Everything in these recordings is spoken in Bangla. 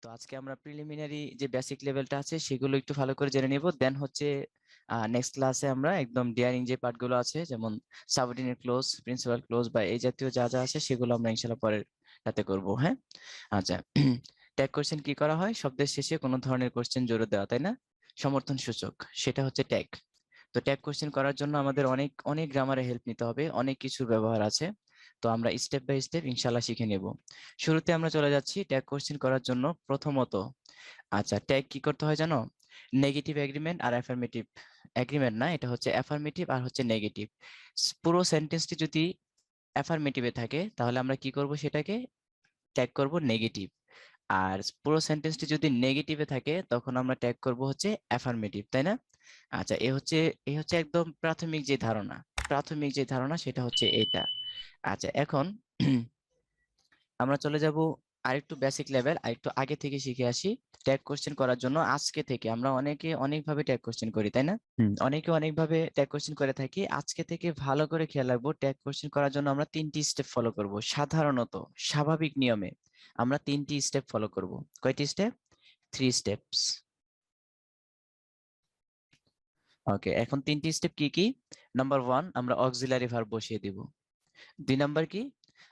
তো আজকে আমরা প্রিলিমিনারি যে বেসিক লেভেলটা আছে সেগুলো একটু ভালো করে জেনে নিব, দেন হচ্ছে নেক্সট ক্লাসে আমরা একদম ডিয়ারিং যে পার্টগুলো আছে যেমন সাবঅর্ডিনেট ক্লোজ, প্রিন্সিপাল ক্লোজ বা এই জাতীয় যা যা আছে সেগুলো আমরা ইনশাআল্লাহ পরের সাথে করব। হ্যাঁ, আচ্ছা। ট্যাগ কোশ্চেন কি করা হয়? শব্দের শেষে কোনো ধরনের কোশ্চেন জুড়ে দেওয়া, তাই না? সমর্থন সূচক, সেটা হচ্ছে ট্যাগ। তো ট্যাগ কোশ্চেন করার জন্য আমাদের অনেক অনেক গ্রামারে হেল্প নিতে হবে, অনেক কিছুর ব্যবহার আছে। তো আমরা স্টেপ বাই স্টেপ ইনশাআল্লাহ শিখে নেব। শুরুতে আমরা চলে যাচ্ছি ট্যাগ কোশ্চেন করার জন্য। প্রথমত, আচ্ছা, ট্যাগ কি করতে হয় জানো? নেগেটিভ এগ্রিমেন্ট আর অ্যাফার্মেটিভ এগ্রিমেন্ট না, এটা হচ্ছে অ্যাফার্মেটিভ আর হচ্ছে নেগেটিভ। পুরো সেন্টেন্সটি যদি অ্যাফার্মেটিভে থাকে তাহলে আমরা কি করব? সেটাকে ট্যাগ করব নেগেটিভ। আর পুরো সেন্টেন্সটি যদি নেগেটিভে থাকে তখন আমরা ট্যাগ করব হচ্ছে অ্যাফার্মেটিভ, তাই না? আচ্ছা, এ হচ্ছে একদম প্রাথমিক যে ধারণা সেটা হচ্ছে এটা। আচ্ছা, এখন আমরা চলে যাব আরেকটু বেসিক লেভেল, আরেকটু আগে থেকে শিখে আসি। ট্যাগ কোশ্চেন করার জন্য আজকে থেকে আমরা অনেকে অনেকভাবে ট্যাগ কোশ্চেন করি, তাই না? অনেকে অনেকভাবে ট্যাগ কোশ্চেন করে থাকি। আজকে থেকে ভালো করে খেয়াল রাখবো, ট্যাগ কোশ্চেন করার জন্য আমরা 3টি স্টেপ ফলো করব। সাধারণত স্বাভাবিক নিয়মে আমরা 3টি স্টেপ ফলো করব। কয়টি স্টেপ? 3 স্টেপস। ওকে, এখন 3টি স্টেপ কি কি? নাম্বার 1, আমরা অক্সিলারি ভার্ব বসিয়ে দিব। 2 নাম্বার কি?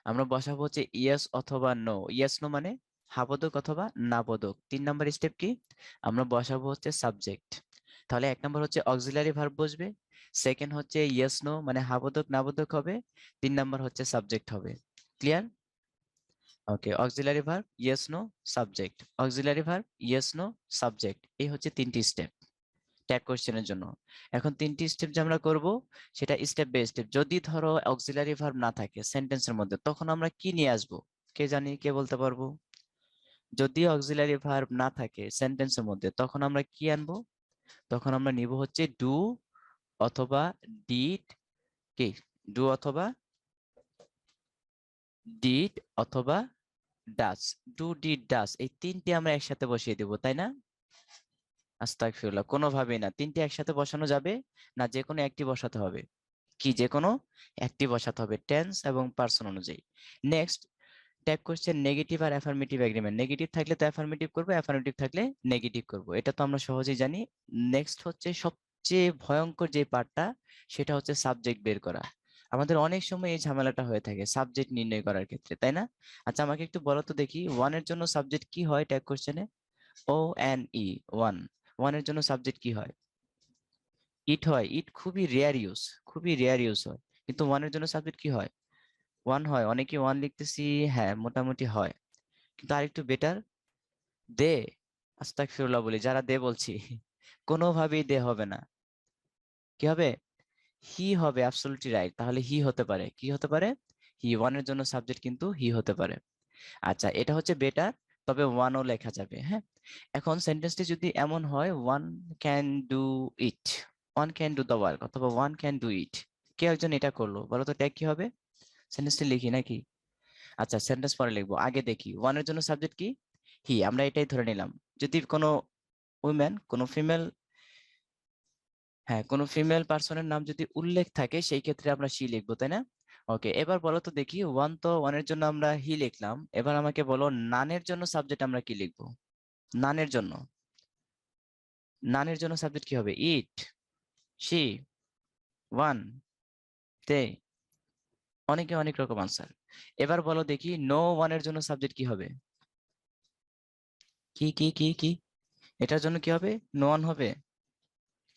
আমরা বসাবো হচ্ছে ইয়েস অথবা নো। ইয়েস নো মানে হাবোধক অথবা নাবোধক। 3 নাম্বার স্টেপ কি? আমরা বসাবো হচ্ছে সাবজেক্ট। তাহলে 1 নাম্বার হচ্ছে অক্সিলারি ভার্ব বসবে, সেকেন্ড হচ্ছে ইয়েস নো মানে হাবোধক নাবোধক হবে, 3 নাম্বার হচ্ছে সাবজেক্ট হবে। Clear? Okay, auxiliary verb yes no subject, auxiliary verb yes no subject, এই হচ্ছে 3টি স্টেপ ট্যাগ কোশ্চেনের জন্য। এখন 3টি স্টেপ যে আমরা করব সেটা স্টেপ বাই স্টেপ। যদি ধরো অক্সিলারি ভার্ব না থাকে সেন্টেন্সের মধ্যে তখন আমরা কি নিয়ে আসব? কে জানি, কে বলতে পারবো? যদি অক্সিলারি ভার্ব না থাকে সেন্টেন্সের মধ্যে তখন আমরা কি আনবো? তখন আমরা নিব হচ্ছে ডু অথবা ডিড। কি? ডু অথবা ডিড অথবা ডাস। ডু ডিড ডাস এই 3টি আমরা একসাথে বসিয়ে দেব, তাই না? আস্তাগফিরুল্লাহ, কোনোভাবেই না, 3টি একসাথে বসানো যাবে না, যে কোনো একটি বসাতে হবে। কি? যে কোনো একটি বসাতে হবে টেন্স এবং পার্সন অনুযায়ী। নেক্সট, ট্যাগ কোশ্চেন নেগেটিভ আর অ্যাফার্মেটিভ এগ্রিমেন্ট। নেগেটিভ থাকলে তো অ্যাফার্মেটিভ করব, অ্যাফার্মেটিভ থাকলে নেগেটিভ করব, এটা তো আমরা সহজেই জানি। নেক্সট হচ্ছে সবচেয়ে ভয়ঙ্কর যে পার্টটা, সেটা হচ্ছে সাবজেক্ট বের করা। আমাদের অনেক সময় এই ঝামেলাটা হয়ে থাকে সাবজেক্ট নির্ণয় করার ক্ষেত্রে, তাই না? আচ্ছা, আমাকে একটু বলো তো দেখি, ওয়ানের জন্য সাবজেক্ট কি হয় ট্যাগ কোশ্চেনে? O N E, one. ওয়ানের জন্য সাবজেক্ট কি হয়? ইট হয়। ইট খুবই রেয়ার ইউজ, খুবই রেয়ার ইউজ হয়। কিন্তু ওয়ানের জন্য সাবজেক্ট কি হয়? ওয়ান হয়। অনেকে ওয়ান লিখতেছি, হ্যাঁ মোটামুটি হয়। কিন্তু আরেকটু বেটার, দে। আস্তাগফিরুল্লাহ বলি যারা দে বলছি, কোনোভাবেই দে হবে না। কি হবে? হি হবে। Absolutely right. তাহলে হি হতে পারে। কি হতে পারে? হি। ওয়ানের জন্য সাবজেক্ট কিন্তু হি হতে পারে। আচ্ছা, এটা হচ্ছে বেটার, তবে ওয়ানও লেখা যাবে। হ্যাঁ, এখন সেন্টেন্সটি যদি এমন হয় one can do it, one can do the work অথবা ওয়ান ক্যান ডু ইট, কেউ একজন এটা করলো, বলো তো ট্যাগ কি হবে? সেন্টেন্সটি লিখি নাকি? আচ্ছা, সেন্টেন্স পরে লিখবো, আগে দেখি ওয়ানের জন্য সাবজেক্ট কি? হি। আমরা এটাই ধরে নিলাম। যদি কোনো উইমেন, কোনো ফিমেল, হ্যাঁ কোনো ফিমেল পার্সনের নাম যদি উল্লেখ থাকে সেই ক্ষেত্রে আমরা শি লিখবো, তাই না? ওকে, এবার বলো তো দেখি, ওয়ান তো ওয়ানের জন্য আমরা হি লিখলাম, এবার আমাকে বলো নানের জন্য সাবজেক্ট আমরা কি লিখবো? নানের জন্য, নানের জন্য সাবজেক্ট কি হবে? ইট, শি, ওয়ান, দে। অনেকে অনেক রকম আনসার। এবার বলো দেখি নো ওয়ানের জন্য সাবজেক্ট কি হবে? কি কি কি কি? এটার জন্য কি হবে? নো ওয়ান হবে,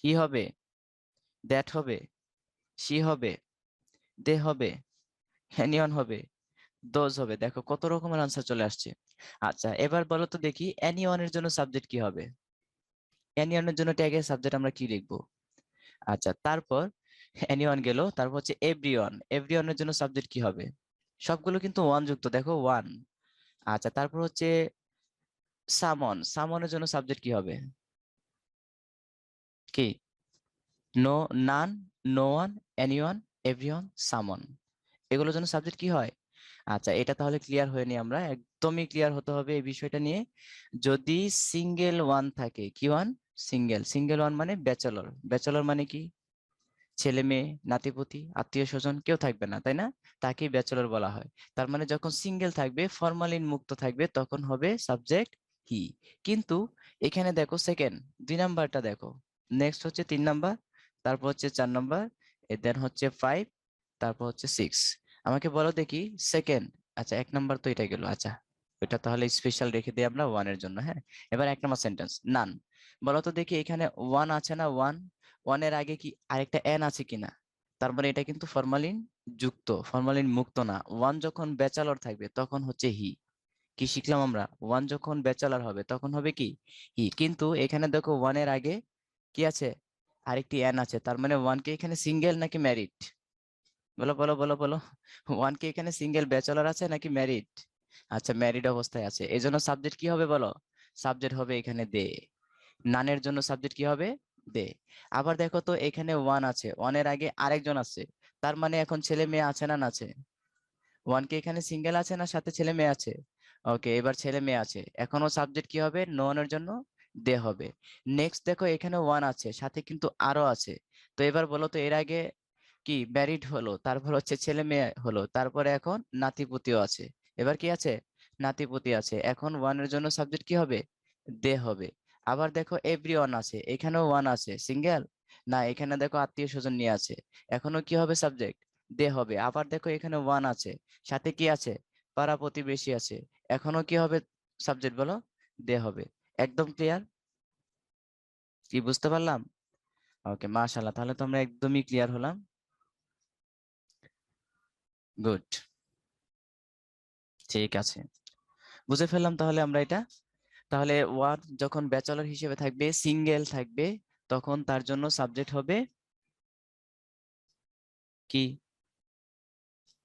হি হবে, দ্যাট হবে, শি হবে, দে হবে, এনিওয়ান হবে, দোজ হবে। দেখো কত রকমের আনসার চলে আসছে। আচ্ছা, এবার বলো তো দেখি এনিওয়ানের জন্য সাবজেক্ট কি হবে? এনিওয়ানের জন্য ট্যাগের সাবজেক্ট আমরা কি লিখবো? আচ্ছা, তারপর এনিওয়ান গেল, তারপর হচ্ছে এভরিওয়ান। এভরিওয়ানের জন্য সাবজেক্ট কি হবে? সবগুলো কিন্তু ওয়ান যুক্ত, দেখো ওয়ান। আচ্ছা, তারপর হচ্ছে সামন। সামনের জন্য সাবজেক্ট কি হবে? কি? নো, নান, নো ওয়ান, এনিওয়ান, এভরিওয়ান, সামন। এগুলোর জন্য সাবজেক্ট কি হয়? আচ্ছা, এটা তাহলে ক্লিয়ার হয়ে নি, আমরা একদমই ক্লিয়ার হতে হবে এই বিষয়টা নিয়ে। যদি সিঙ্গেল ওয়ান থাকে, কি ওয়ান? সিঙ্গেল। সিঙ্গেল ওয়ান মানে ব্যাচেলর। ব্যাচেলর মানে কি? ছেলে মেয়ে, নাতিপুতি, আত্মীয় স্বজন কেউ থাকবে না, তাই না? তাকেই ব্যাচেলর বলা হয়। তার মানে যখন সিঙ্গেল থাকবে, ফরমালিন মুক্ত থাকবে, তখন হবে সাবজেক্ট হি। কিন্তু এখানে দেখো সেকেন্ড 2 নাম্বারটা দেখো, নেক্সট হচ্ছে 3 নাম্বার, তারপর হচ্ছে 4 নাম্বার, দেন হচ্ছে 5, তারপর হচ্ছে 6। আমাকে বলো দেখি সেকেন্ড, আচ্ছা 1 নাম্বার তো এটা গেল, আচ্ছা এটা তাহলে স্পেশাল রেখে দিই আমরা 1 এর জন্য। হ্যাঁ, এবার 1 নাম্বার সেন্টেন্স নান। বলো তো দেখি এখানে 1 আছে না? 1 এর আগে কি আরেকটা এন আছে কিনা? তার মানে এটা কিন্তু ফরমালিন যুক্ত, ফরমালিন মুক্ত না। 1 যখন ব্যাচেলর থাকবে তখন হচ্ছে হি। কি শিখলাম আমরা? 1 যখন ব্যাচেলর হবে তখন হবে কি? হি। কিন্তু এখানে দেখো 1 এর আগে কি আছে? আরেকটি এন আছে, তার মানে 1 কে এখানে সিঙ্গেল নাকি ম্যারিড? বলো বলো বলো বলো। 1 কে এখানে সিঙ্গেল ব্যাচেলর আছে নাকি ম্যারিড? আচ্ছা ম্যারিড অবস্থায় আছে, এই জন্য সাবজেক্ট কি হবে বলো? সাবজেক্ট হবে এখানে দে। নানের জন্য সাবজেক্ট কি হবে? দে। আবার দেখো তো এখানে 1 আছে, 1 এর আগে আরেকজন আছে, তার মানে এখন ছেলে মেয়ে আছে না? না আছে। 1 কে এখানে সিঙ্গেল আছে না সাথে ছেলে মেয়ে আছে? ওকে, এবার ছেলে মেয়ে আছে, এখনো সাবজেক্ট কি হবে? নোয়ানের জন্য দে হবে। নেক্সট দেখো এখানে 1 আছে, সাথে কিন্তু আরো আছে। তো এবার বলো তো এর আগে কি ম্যারিড হলো, তারপর হচ্ছে ছেলে মেয়ে হলো, তারপরে এখন নাতিপুতিও আছে। এবার কি আছে? নাতিপুতি আছে। এখন 1 এর জন্য সাবজেক্ট কি হবে? দে হবে। আবার দেখো এভরিওয়ান আছে, এখানেও 1 আছে, সিঙ্গেল না, এখানে দেখো আত্মীয় স্বজন নিয়ে আছে, এখনো কি হবে? সাবজেক্ট দে হবে। আবার দেখো এখানে 1 আছে, সাথে কি আছে? পাড়া প্রতিবেশী আছে, এখনো কি হবে? সাবজেক্ট বলো? দে হবে। একদম ক্লিয়ার? কি বুঝতে পারলাম? ওকে মাশাআল্লাহ, তাহলে তো আমরা একদমই ক্লিয়ার হলাম। গুড, ঠিক আছে, বুঝে ফেললাম তাহলে আমরা এটা। তাহলে 1 যখন ব্যাচেলর হিসেবে থাকবে, সিঙ্গেল থাকবে, তখন তার জন্য সাবজেক্ট হবে কি?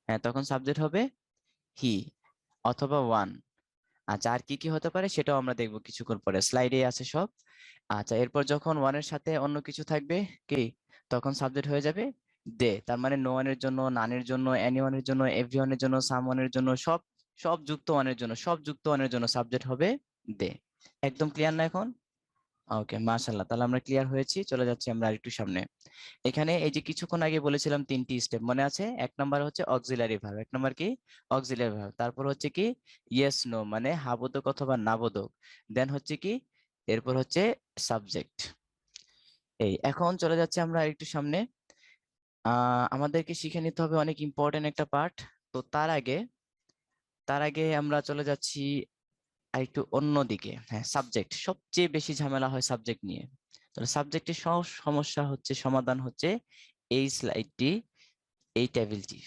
হ্যাঁ, তখন সাবজেক্ট হবে হি অথবা 1। আচ্ছা, আর কি কি হতে পারে সেটাও আমরা দেখবো কিছুক্ষণ পরে, স্লাইডে আছে সব। আচ্ছা, এরপর যখন 1 এর সাথে অন্য কিছু থাকবে কি, তখন সাবজেক্ট হয়ে যাবে দে। তার মানে নো ওয়ানের জন্য, নানের জন্য, এনিওয়ানের জন্য, এভরিওয়ানের জন্য, সামওয়ানের জন্য, সব সব যুক্ত ওয়ানের জন্য, সব যুক্ত ওয়ানের জন্য সাবজেক্ট হবে দে। একদম ক্লিয়ার না এখন? ওকে মাশাআল্লাহ, তাহলে আমরা ক্লিয়ার হয়েছি। চলে যাচ্ছি আমরা আরেকটু সামনে। এখানে এই যে কিছুক্ষণ আগে বলেছিলাম 3টি স্টেপ মনে আছে? 1 নাম্বার হচ্ছে অক্সিলারি ভার্ব, 1 নাম্বার কি? Auxiliary verb. তারপর হচ্ছে কি? ইয়েস নো মানে হ্যাঁ বোধক অথবা না বোধক। দেন হচ্ছে কি? এরপর হচ্ছে সাবজেক্ট। এই এখন চলে যাচ্ছে আমরা আরেকটু সামনে। আমাদেরকে শিখে নিতে হবে অনেক ইম্পর্টেন্ট একটা পার্ট। তো তার আগে আমরা চলে যাচ্ছি আরেকটু অন্যদিকে। হ্যাঁ, সাবজেক্ট সবচেয়ে বেশি ঝামেলা হয় সাবজেক্ট নিয়ে। তাহলে সাবজেক্টের সব সমস্যা হচ্ছে, সমাধান হচ্ছে এই স্লাইডটি, এই টেবিলটি।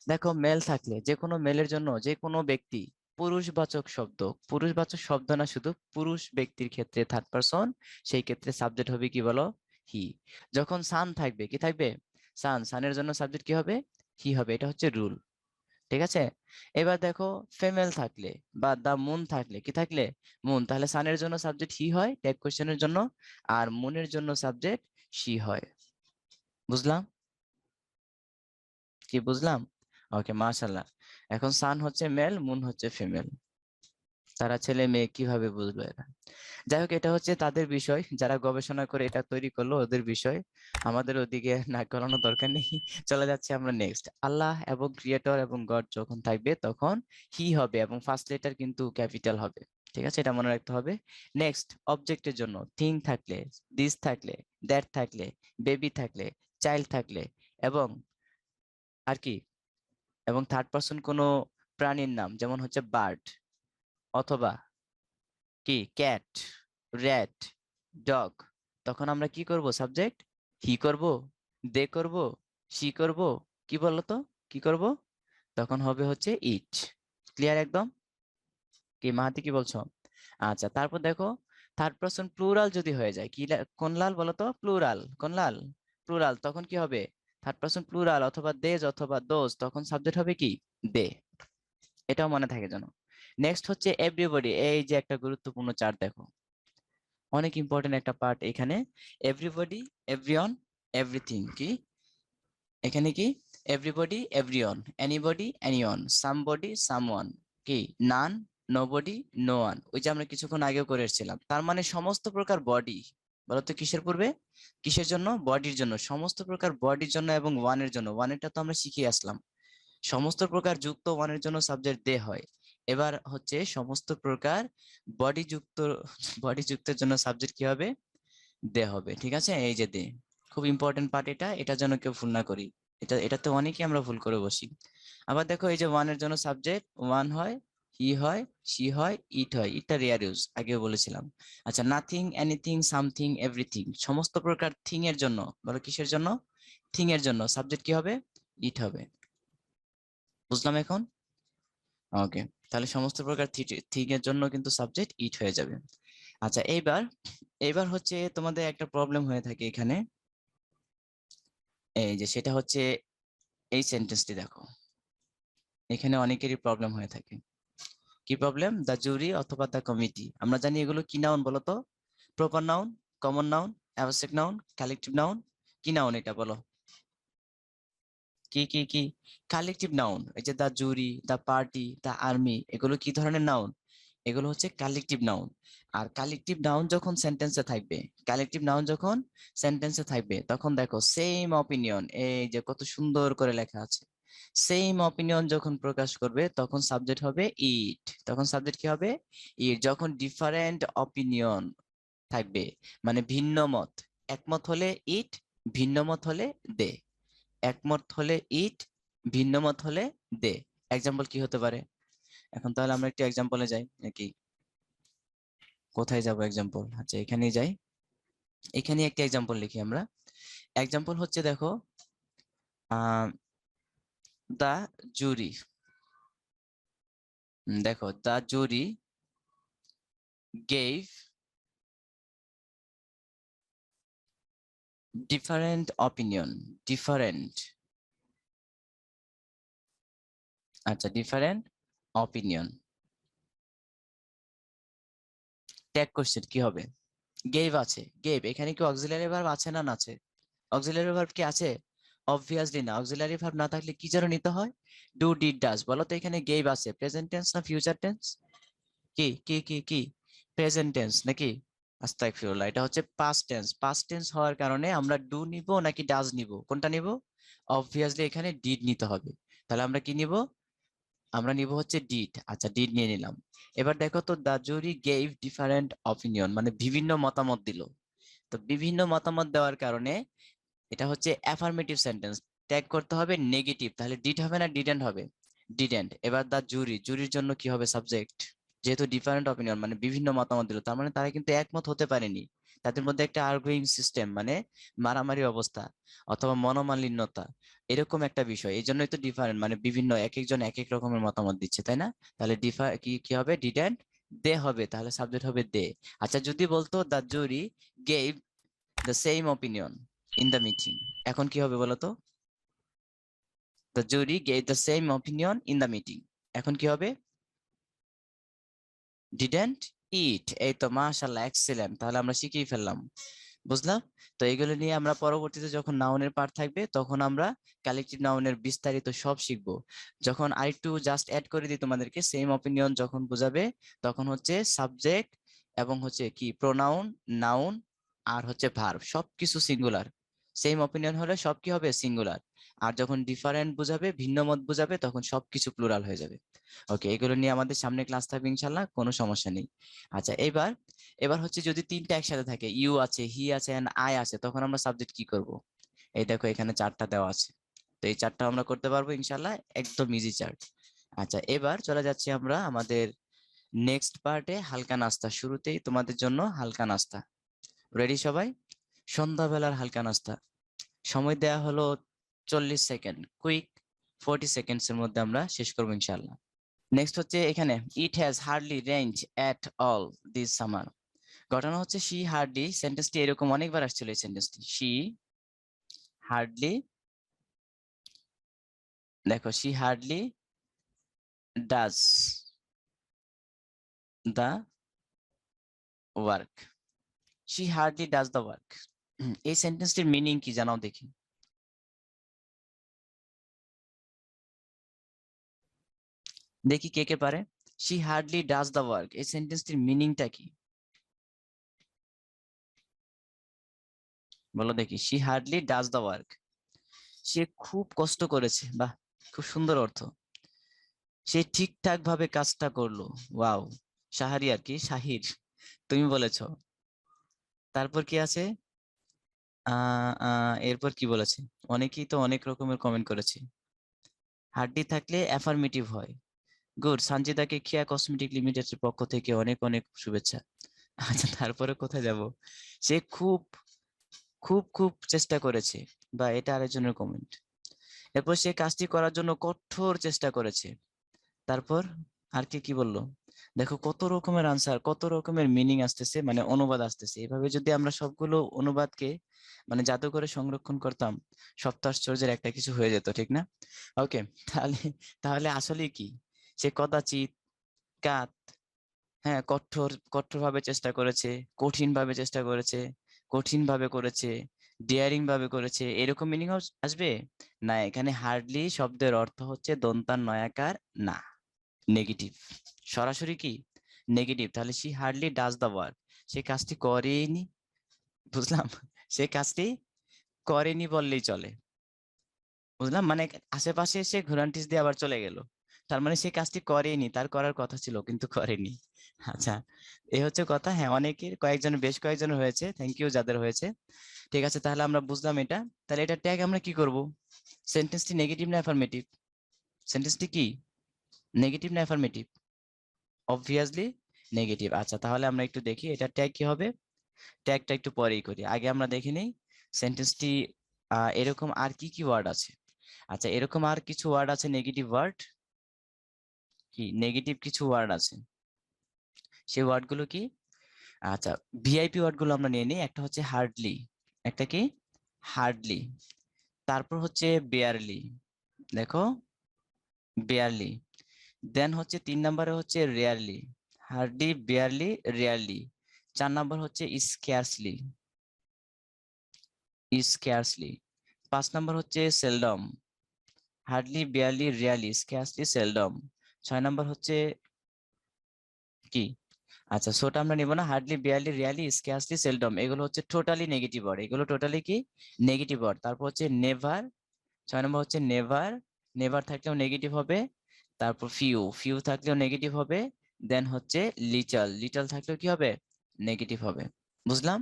দেখো মেল থাকলে, যে কোনো মেলের জন্য যে কোনো ব্যক্তি পুরুষবাচক শব্দ, পুরুষবাচক শব্দ না, শুধু পুরুষ ব্যক্তির ক্ষেত্রে থার্ড পারসন, সেই ক্ষেত্রে সাবজেক্ট হবে কি বলো? হি। যখন সান থাকবে, কি থাকবে? সানের জন্য সাবজেক্ট কি হবে? হি হবে। এটা হচ্ছে রুল। ঠিক আছে। এবার দেখো ফিমেল থাকলে বা দা মুন থাকলে, কি থাকলে? মুন, তাহলে সানের জন্য সাবজেক্ট হি হয় ট্যাগ কোশ্চেনের জন্য, আর মুনের জন্য সাবজেক্ট শি হয়। বুঝলাম? কি বুঝলাম? ওকে মাশাআল্লাহ। এখন সান হচ্ছে মেল, মুন হচ্ছে ফিমেল। তারা ছেলে মেয়ে কিভাবে বুঝলো এরা? যাই হোক, এটা হচ্ছে তাদের বিষয়, যারা গবেষণা করে এটা তৈরি করলো ওদের বিষয়, আমাদের ওদিকে নাক গলানোর দরকার নেই। চলে যাচ্ছে আমরা নেক্সট। আল্লাহ এবং ক্রিয়েটর এবং গড যখন থাকবে তখন হি হবে, এবং ফার্স্ট লেটার কিন্তু ক্যাপিটাল হবে। ঠিক আছে, এটা মনে রাখতে হবে। নেক্সট, অবজেক্টের জন্য থিং থাকলে, দিস থাকলে, দ্যাট থাকলে, বেবি থাকলে, চাইল্ড থাকলে, এবং আর কি, এবং থার্ড পারসন কোনো প্রাণীর নাম যেমন হচ্ছে বার্ড, অথবা কি ক্যাট, র্যাট, ডগ, তখন আমরা কি করব? সাবজেক্ট হি করব, দে করব, শি করব, কি বলতো? কি করব? তখন হবে হচ্ছে ইট। ক্লিয়ার একদম? কি মাহাতি কি বলছো? আচ্ছা, তারপর দেখো থার্ড পারসন প্লুরাল যদি হয়ে যায়, কি কোন লাল বলতো? প্লুরাল। কোন লাল? প্লুরাল। তখন কি হবে? থার্ড পারসন প্লুরাল অথবা দেজ অথবা দোজ, তখন সাবজেক্ট হবে কি? দে। এটাও মনে থাকে যেন। নেক্সট হচ্ছে এভরিবডি। এই যে একটা গুরুত্বপূর্ণ চার্ট দেখো, অনেক ইম্পর্টেন্ট একটা পার্ট এখানে। Everybody, everyone, everything. কি এখানে? কি everybody, everyone, anybody, anyone, somebody, someone, কি নান, নোবডি, নো ওয়ান। ওই যে আমরা কিছুক্ষণ আগেও করে এসেছিলাম। তার মানে সমস্ত প্রকার বডি, বলতো কিসের পূর্বে? কিসের জন্য? বডির জন্য। সমস্ত প্রকার বডির জন্য এবং ওয়ানের জন্য, ওয়ানেরটা তো আমরা শিখে আসলাম। সমস্ত প্রকার যুক্ত ওয়ানের জন্য সাবজেক্ট দে হয়। এবার হচ্ছে সমস্ত প্রকার বডি যুক্ত বডি যুক্তের জন্য সাবজেক্ট কি হবে? দে হবে। ঠিক আছে, এই যে দে, খুব ইম্পর্টেন্ট পার্ট এটা, এটা যেন কেউ ভুল না করি। এটাতে অনেকে আমরা ভুল করে বসি। আবার দেখো এই যে ওয়ানের জন্য সাবজেক্ট ওয়ান হয়, হি হয়, সি হয়, ইট হয়। ইটটা রেয়ার ইউজ, আগেও বলেছিলাম। আচ্ছা, নাথিং, এনিথিং, সামথিং, এভরিথিং, সমস্ত প্রকার থিং এর জন্য, বলো কিসের জন্য? থিং এর জন্য সাবজেক্ট কি হবে? ইট হবে। বুঝলাম এখন? ওকে, তাহলে সমস্ত প্রকার থিং এর জন্য কিন্তু সাবজেক্ট ইট হয়ে যাবে। আচ্ছা, এইবার এইবার হচ্ছে তোমাদের একটা প্রবলেম হয়ে থাকে এখানে, এই যে সেটা হচ্ছে এই সেন্টেন্সটি দেখো, এখানে অনেকেরই প্রবলেম হয়ে থাকে। কি প্রবলেম? দ্য জুরি অথবা দ্য কমিটি, আমরা জানি এগুলো কি নাউন বলো তো? Proper noun, common noun, abstract noun, collective noun? কি নাউন এটা বলো? কি কি কি? Collective noun. এই যে the jury, the party, the army, এগুলো কি ধরনের নাউন? এগুলো হচ্ছে কালেকটিভ নাউন। আর কালেকটিভ নাউন যখন সেন্টেন্সে থাকবে, কালেকটিভ নাউন যখন সেন্টেন্সে থাকবে, তখন দেখো সেম অপিনিয়ন, এই যে কত সুন্দর করে লেখা আছে, সেম অপিনিয়ন যখন প্রকাশ করবে তখন সাবজেক্ট হবে ইট। তখন সাবজেক্ট কি হবে? ইট। যখন ডিফারেন্ট অপিনিয়ন থাকবে, মানে ভিন্ন মত, একমত হলে ইট, ভিন্ন মত হলে দে। একমত হলে ইট, ভিন্ন মত হলে দে। এক্সাম্পল কি হতে পারে? এখন তাহলে আমরা একটু এক্সাম্পলে যাই নাকি? কোথায় যাব এক্সাম্পল? আচ্ছা, এখানেই যাই। এখানে একটা এক্সাম্পল লিখি আমরা। এক্সাম্পল হচ্ছে দেখো, দা জুরি, দেখো দা জুরি গেভ ডিফারেন্ট অপিনিয়ন। ডিফারেন্ট, আচ্ছা ডিফারেন্ট অপিনিয়ন। ট্যাগ কোশ্চেন কি হবে? গেভ আছে, গেভ, এখানে কি অক্সিলারি ভার্ব আছে না আছে? অক্সিলারি ভার্ব কি আছে? অবভিয়াসলি না। অক্সিলারি ভার্ব না থাকলে কি যেন নিতে হয়? Do, did, does. বলো তো এখানে গেভ আছে প্রেজেন্ট টেন্স না ফিউচার টেন্স? কি কি কি কি? প্রেজেন্ট টেন্স নাকি? আস্তাগফিরুল্লাহ, এটা হচ্ছে পাস্ট টেন্স। পাস্ট টেন্স হওয়ার কারণে আমরা ডু নিব নাকি ডাজ নিব? কোনটা নিব? অবভিয়াসলি এখানে ডিড নিতে হবে। তাহলে আমরা কি নিব? আমরা নিব হচ্ছে ডিড। আচ্ছা, ডিড নিয়ে নিলাম। এবার দেখো তো, দা জুরি গেভ ডিফারেন্ট অপিনিয়ন, মানে বিভিন্ন মতামত দিল। তো বিভিন্ন মতামত দেওয়ার কারণে এটা হচ্ছে অ্যাফার্মেটিভ সেন্টেন্স, ট্যাগ করতে হবে নেগেটিভ। তাহলে ডিড হবে না ডিডেন্ট হবে? ডিডেন্ট। এবার দা জুরি, জুরির জন্য কি হবে সাবজেক্ট? যেহেতু ডিফারেন্ট অপিনিয়ন মানে বিভিন্ন মতামত দিল, তার মানে তারা কিন্তু একমত হতে পারেনি। তাদের মধ্যে একটা আর্গুইং সিস্টেম, মানে মারামারি অবস্থা অথবা মনোমালিন্যতা, এরকম একটা বিষয়। এই জন্যই তো ডিফারেন্ট, মানে বিভিন্ন, এক একজন এক এক রকমের মতামত দিচ্ছে, তাই না? তাহলে কি কি হবে? ডিডেন্ট, দে হবে। তাহলে সাবজেক্ট হবে দে। আচ্ছা, যদি বলতো the jury gave the same opinion in the meeting, এখন কি হবে বলতো? The jury gave the same opinion in the meeting, এখন কি হবে? ডিডেন্ট ইট। এই তো, মাশাআল্লাহ, এক্সিলেন্ট, তাহলে আমরা শিখেই ফেললাম। বুঝলাম? তো এগুলো নিয়ে আমরা পরবর্তীতে যখন নাউনের পার্ট থাকবে তখন আমরা কালেকটিভ নাউনের বিস্তারিত সব শিখবো। যখন আরেকটু জাস্ট অ্যাড করে দিই তোমাদেরকে, সেম অপিনিয়ন যখন বোঝাবে তখন হচ্ছে সাবজেক্ট এবং হচ্ছে কি প্রোনাউন, নাউন আর হচ্ছে ভার্ব সবকিছু সিঙ্গুলার। সেম অপিনিয়ন হলে সব কি হবে? সিঙ্গুলার। আর যখন ডিফারেন্ট বোঝাবে, ভিন্ন মত বোঝাবে, তখন সবকিছু প্লুরাল হয়ে যাবে। ওকে, এগুলো নিয়ে আমাদের সামনে ক্লাস থাকবে ইনশাল্লাহ, কোনো সমস্যা নেই। আচ্ছা, এবার এবার হচ্ছে যদি তিনটা একসাথে থাকে, ইউ আছে, হি আছে এন্ড আই আছে, তখন আমরা সাবজেক্ট কি করব? এই দেখো এখানে চারটা দেওয়া আছে। তো এই চারটা আমরা করতে পারবো ইনশাল্লাহ, একদম ইজি চার্ট। আচ্ছা, এবার চলে যাচ্ছি আমরা আমাদের নেক্সট পার্টে, হালকা নাস্তা। শুরুতেই তোমাদের জন্য হালকা নাস্তা। রেডি সবাই? সন্ধ্যাবেলার হালকা নাস্তা। সময় দেয়া হলো 40 সেকেন্ড, কুইক 40 সেকেন্ডস এর মধ্যে আমরা শেষ করবো ইনশাল্লাহ। নেক্সট হচ্ছে এখানে, it has hardly rained at all this summer. ঘটনা হচ্ছে শি হার্ডলি, সেন্টেন্সটি এরকম অনেকবার আসছিল এই সেন্টেন্সটি। শি হার্ডলি, দেখো she hardly does the work. She hardly does the work, এই সেন্টেন্সটির মিনিং কি জানাও দেখি? দেখি কে কে পারে। She hardly does the work, এই সেন্টেন্সটির মিনিংটা কি বলো দেখি? She hardly does the work, সে খুব কষ্ট করেছে। বাহ, খুব সুন্দর অর্থ। সে ঠিকঠাক ভাবে কাজটা করলো। ওয়াও, শাহরিয়ার কি শাহির, তুমি বলেছো। তারপর কি আছে? এরপর কি বলেছে? অনেকেই তো অনেক রকমের কমেন্ট করেছে। হাড্ডি থাকলে অ্যাফার্মেটিভ হয়। গুড, সঞ্জিদাকে কিয়া কসমেটিক লিমিটেডের পক্ষ থেকে অনেক অনেক শুভেচ্ছা। আচ্ছা, তারপরে কোথায় যাব? সে খুব খুব খুব চেষ্টা করেছে, বা এটা আরেকজনের কমেন্ট। এরপর সে কাজটি করার জন্য কঠোর চেষ্টা করেছে। তারপর আর কি কি বললো? দেখো কত রকমের আনসার, কত রকমের মিনিং আসতেছে, মানে অনুবাদ আসতেছে। এভাবে যদি আমরা সবগুলো অনুবাদকে মানে জাদু করে সংরক্ষণ করতাম, সপ্তাশ্চর্যের একটা কিছু হয়ে যেত, ঠিক না? ওকে, তাহলে তাহলে আসলে কি? সে কদাচিৎ, কাত, হ্যাঁ, কঠোর কঠোর ভাবে চেষ্টা করেছে, কঠিন ভাবে চেষ্টা করেছে, কঠিন ভাবে করেছে, ডিয়ারিং ভাবে করেছে, এরকম মিনিং আসবে না। এখানে হার্ডলি শব্দের অর্থ হচ্ছে দন্তান নয়াকার না, নেগেটিভ, সরাসরি কি নেগেটিভ। তাহলে she hardly does the work, সে কাজটি করেনি, বুঝলাম, সে কাজটি করেনি বললেই চলে, বুঝলাম। মানে আশেপাশে সে ঘুরান্টিস দিয়ে আবার চলে গেল, তার মানে সে কাজটি করেনি, তার করার কথা ছিল কিন্তু করেনি। আচ্ছা, এই হচ্ছে কথা। হ্যাঁ, অনেকের, কয়েকজন, বেশ কয়েকজনের হয়েছে, থ্যাংক ইউ যাদের হয়েছে। ঠিক আছে, তাহলে আমরা বুঝলাম এটা। তাহলে এটা ট্যাগ আমরা কি করব? সেন্টেন্সটি নেগেটিভ না অ্যাফার্মেটিভ? সেন্টেন্সটি কি নেগেটিভ না অ্যাফার্মেটিভ? Obviously negative. আচ্ছা, তাহলে আমরা একটু দেখি এটা ট্যাগ কি হবে। ট্যাগটা একটু পরেই করি, আগে আমরা দেখে নেই সেন্টেন্সটি এরকম আর কি কি ওয়ার্ড আছে। আচ্ছা, এরকম আর কিছু ওয়ার্ড আছে নেগেটিভ ওয়ার্ড, কি নেগেটিভ কিছু ওয়ার্ড আছে, সেই ওয়ার্ড গুলো কি? আচ্ছা, ভিআইপি ওয়ার্ড গুলো আমরা নিয়ে নিই। একটা হচ্ছে হার্ডলি, একটা কি হার্ডলি, তারপর হচ্ছে বেয়ারলি, দেখো বেয়ারলি, দেন হচ্ছে 3 নম্বরে হচ্ছে rarely, hardly, barely, rarely. 4 number হচ্ছে স্ক্যারসলি, স্ক্যারসলি। 5 নম্বর হচ্ছে seldom, hardly, barely, rarely, scarcely, seldom. 6 number হচ্ছে কি? আচ্ছা, সোটা আমরা নিব না। Hardly, barely, really, scarcely, seldom, এগুলো হচ্ছে টোটালি নেগেটিভ ওয়ার্ড, এগুলো টোটালি কি নেগেটিভ ওয়ার্ড। তারপর হচ্ছে নেভার, 6 নম্বর হচ্ছে নেভার, নেভার থাকলেও নেগেটিভ হবে। তারপর ফিউ, ফিউ থাকলেও নেগেটিভ হবে। দেন হচ্ছে লিটল, লিটল থাকলেও কি হবে নেগেটিভ হবে, বুঝলাম।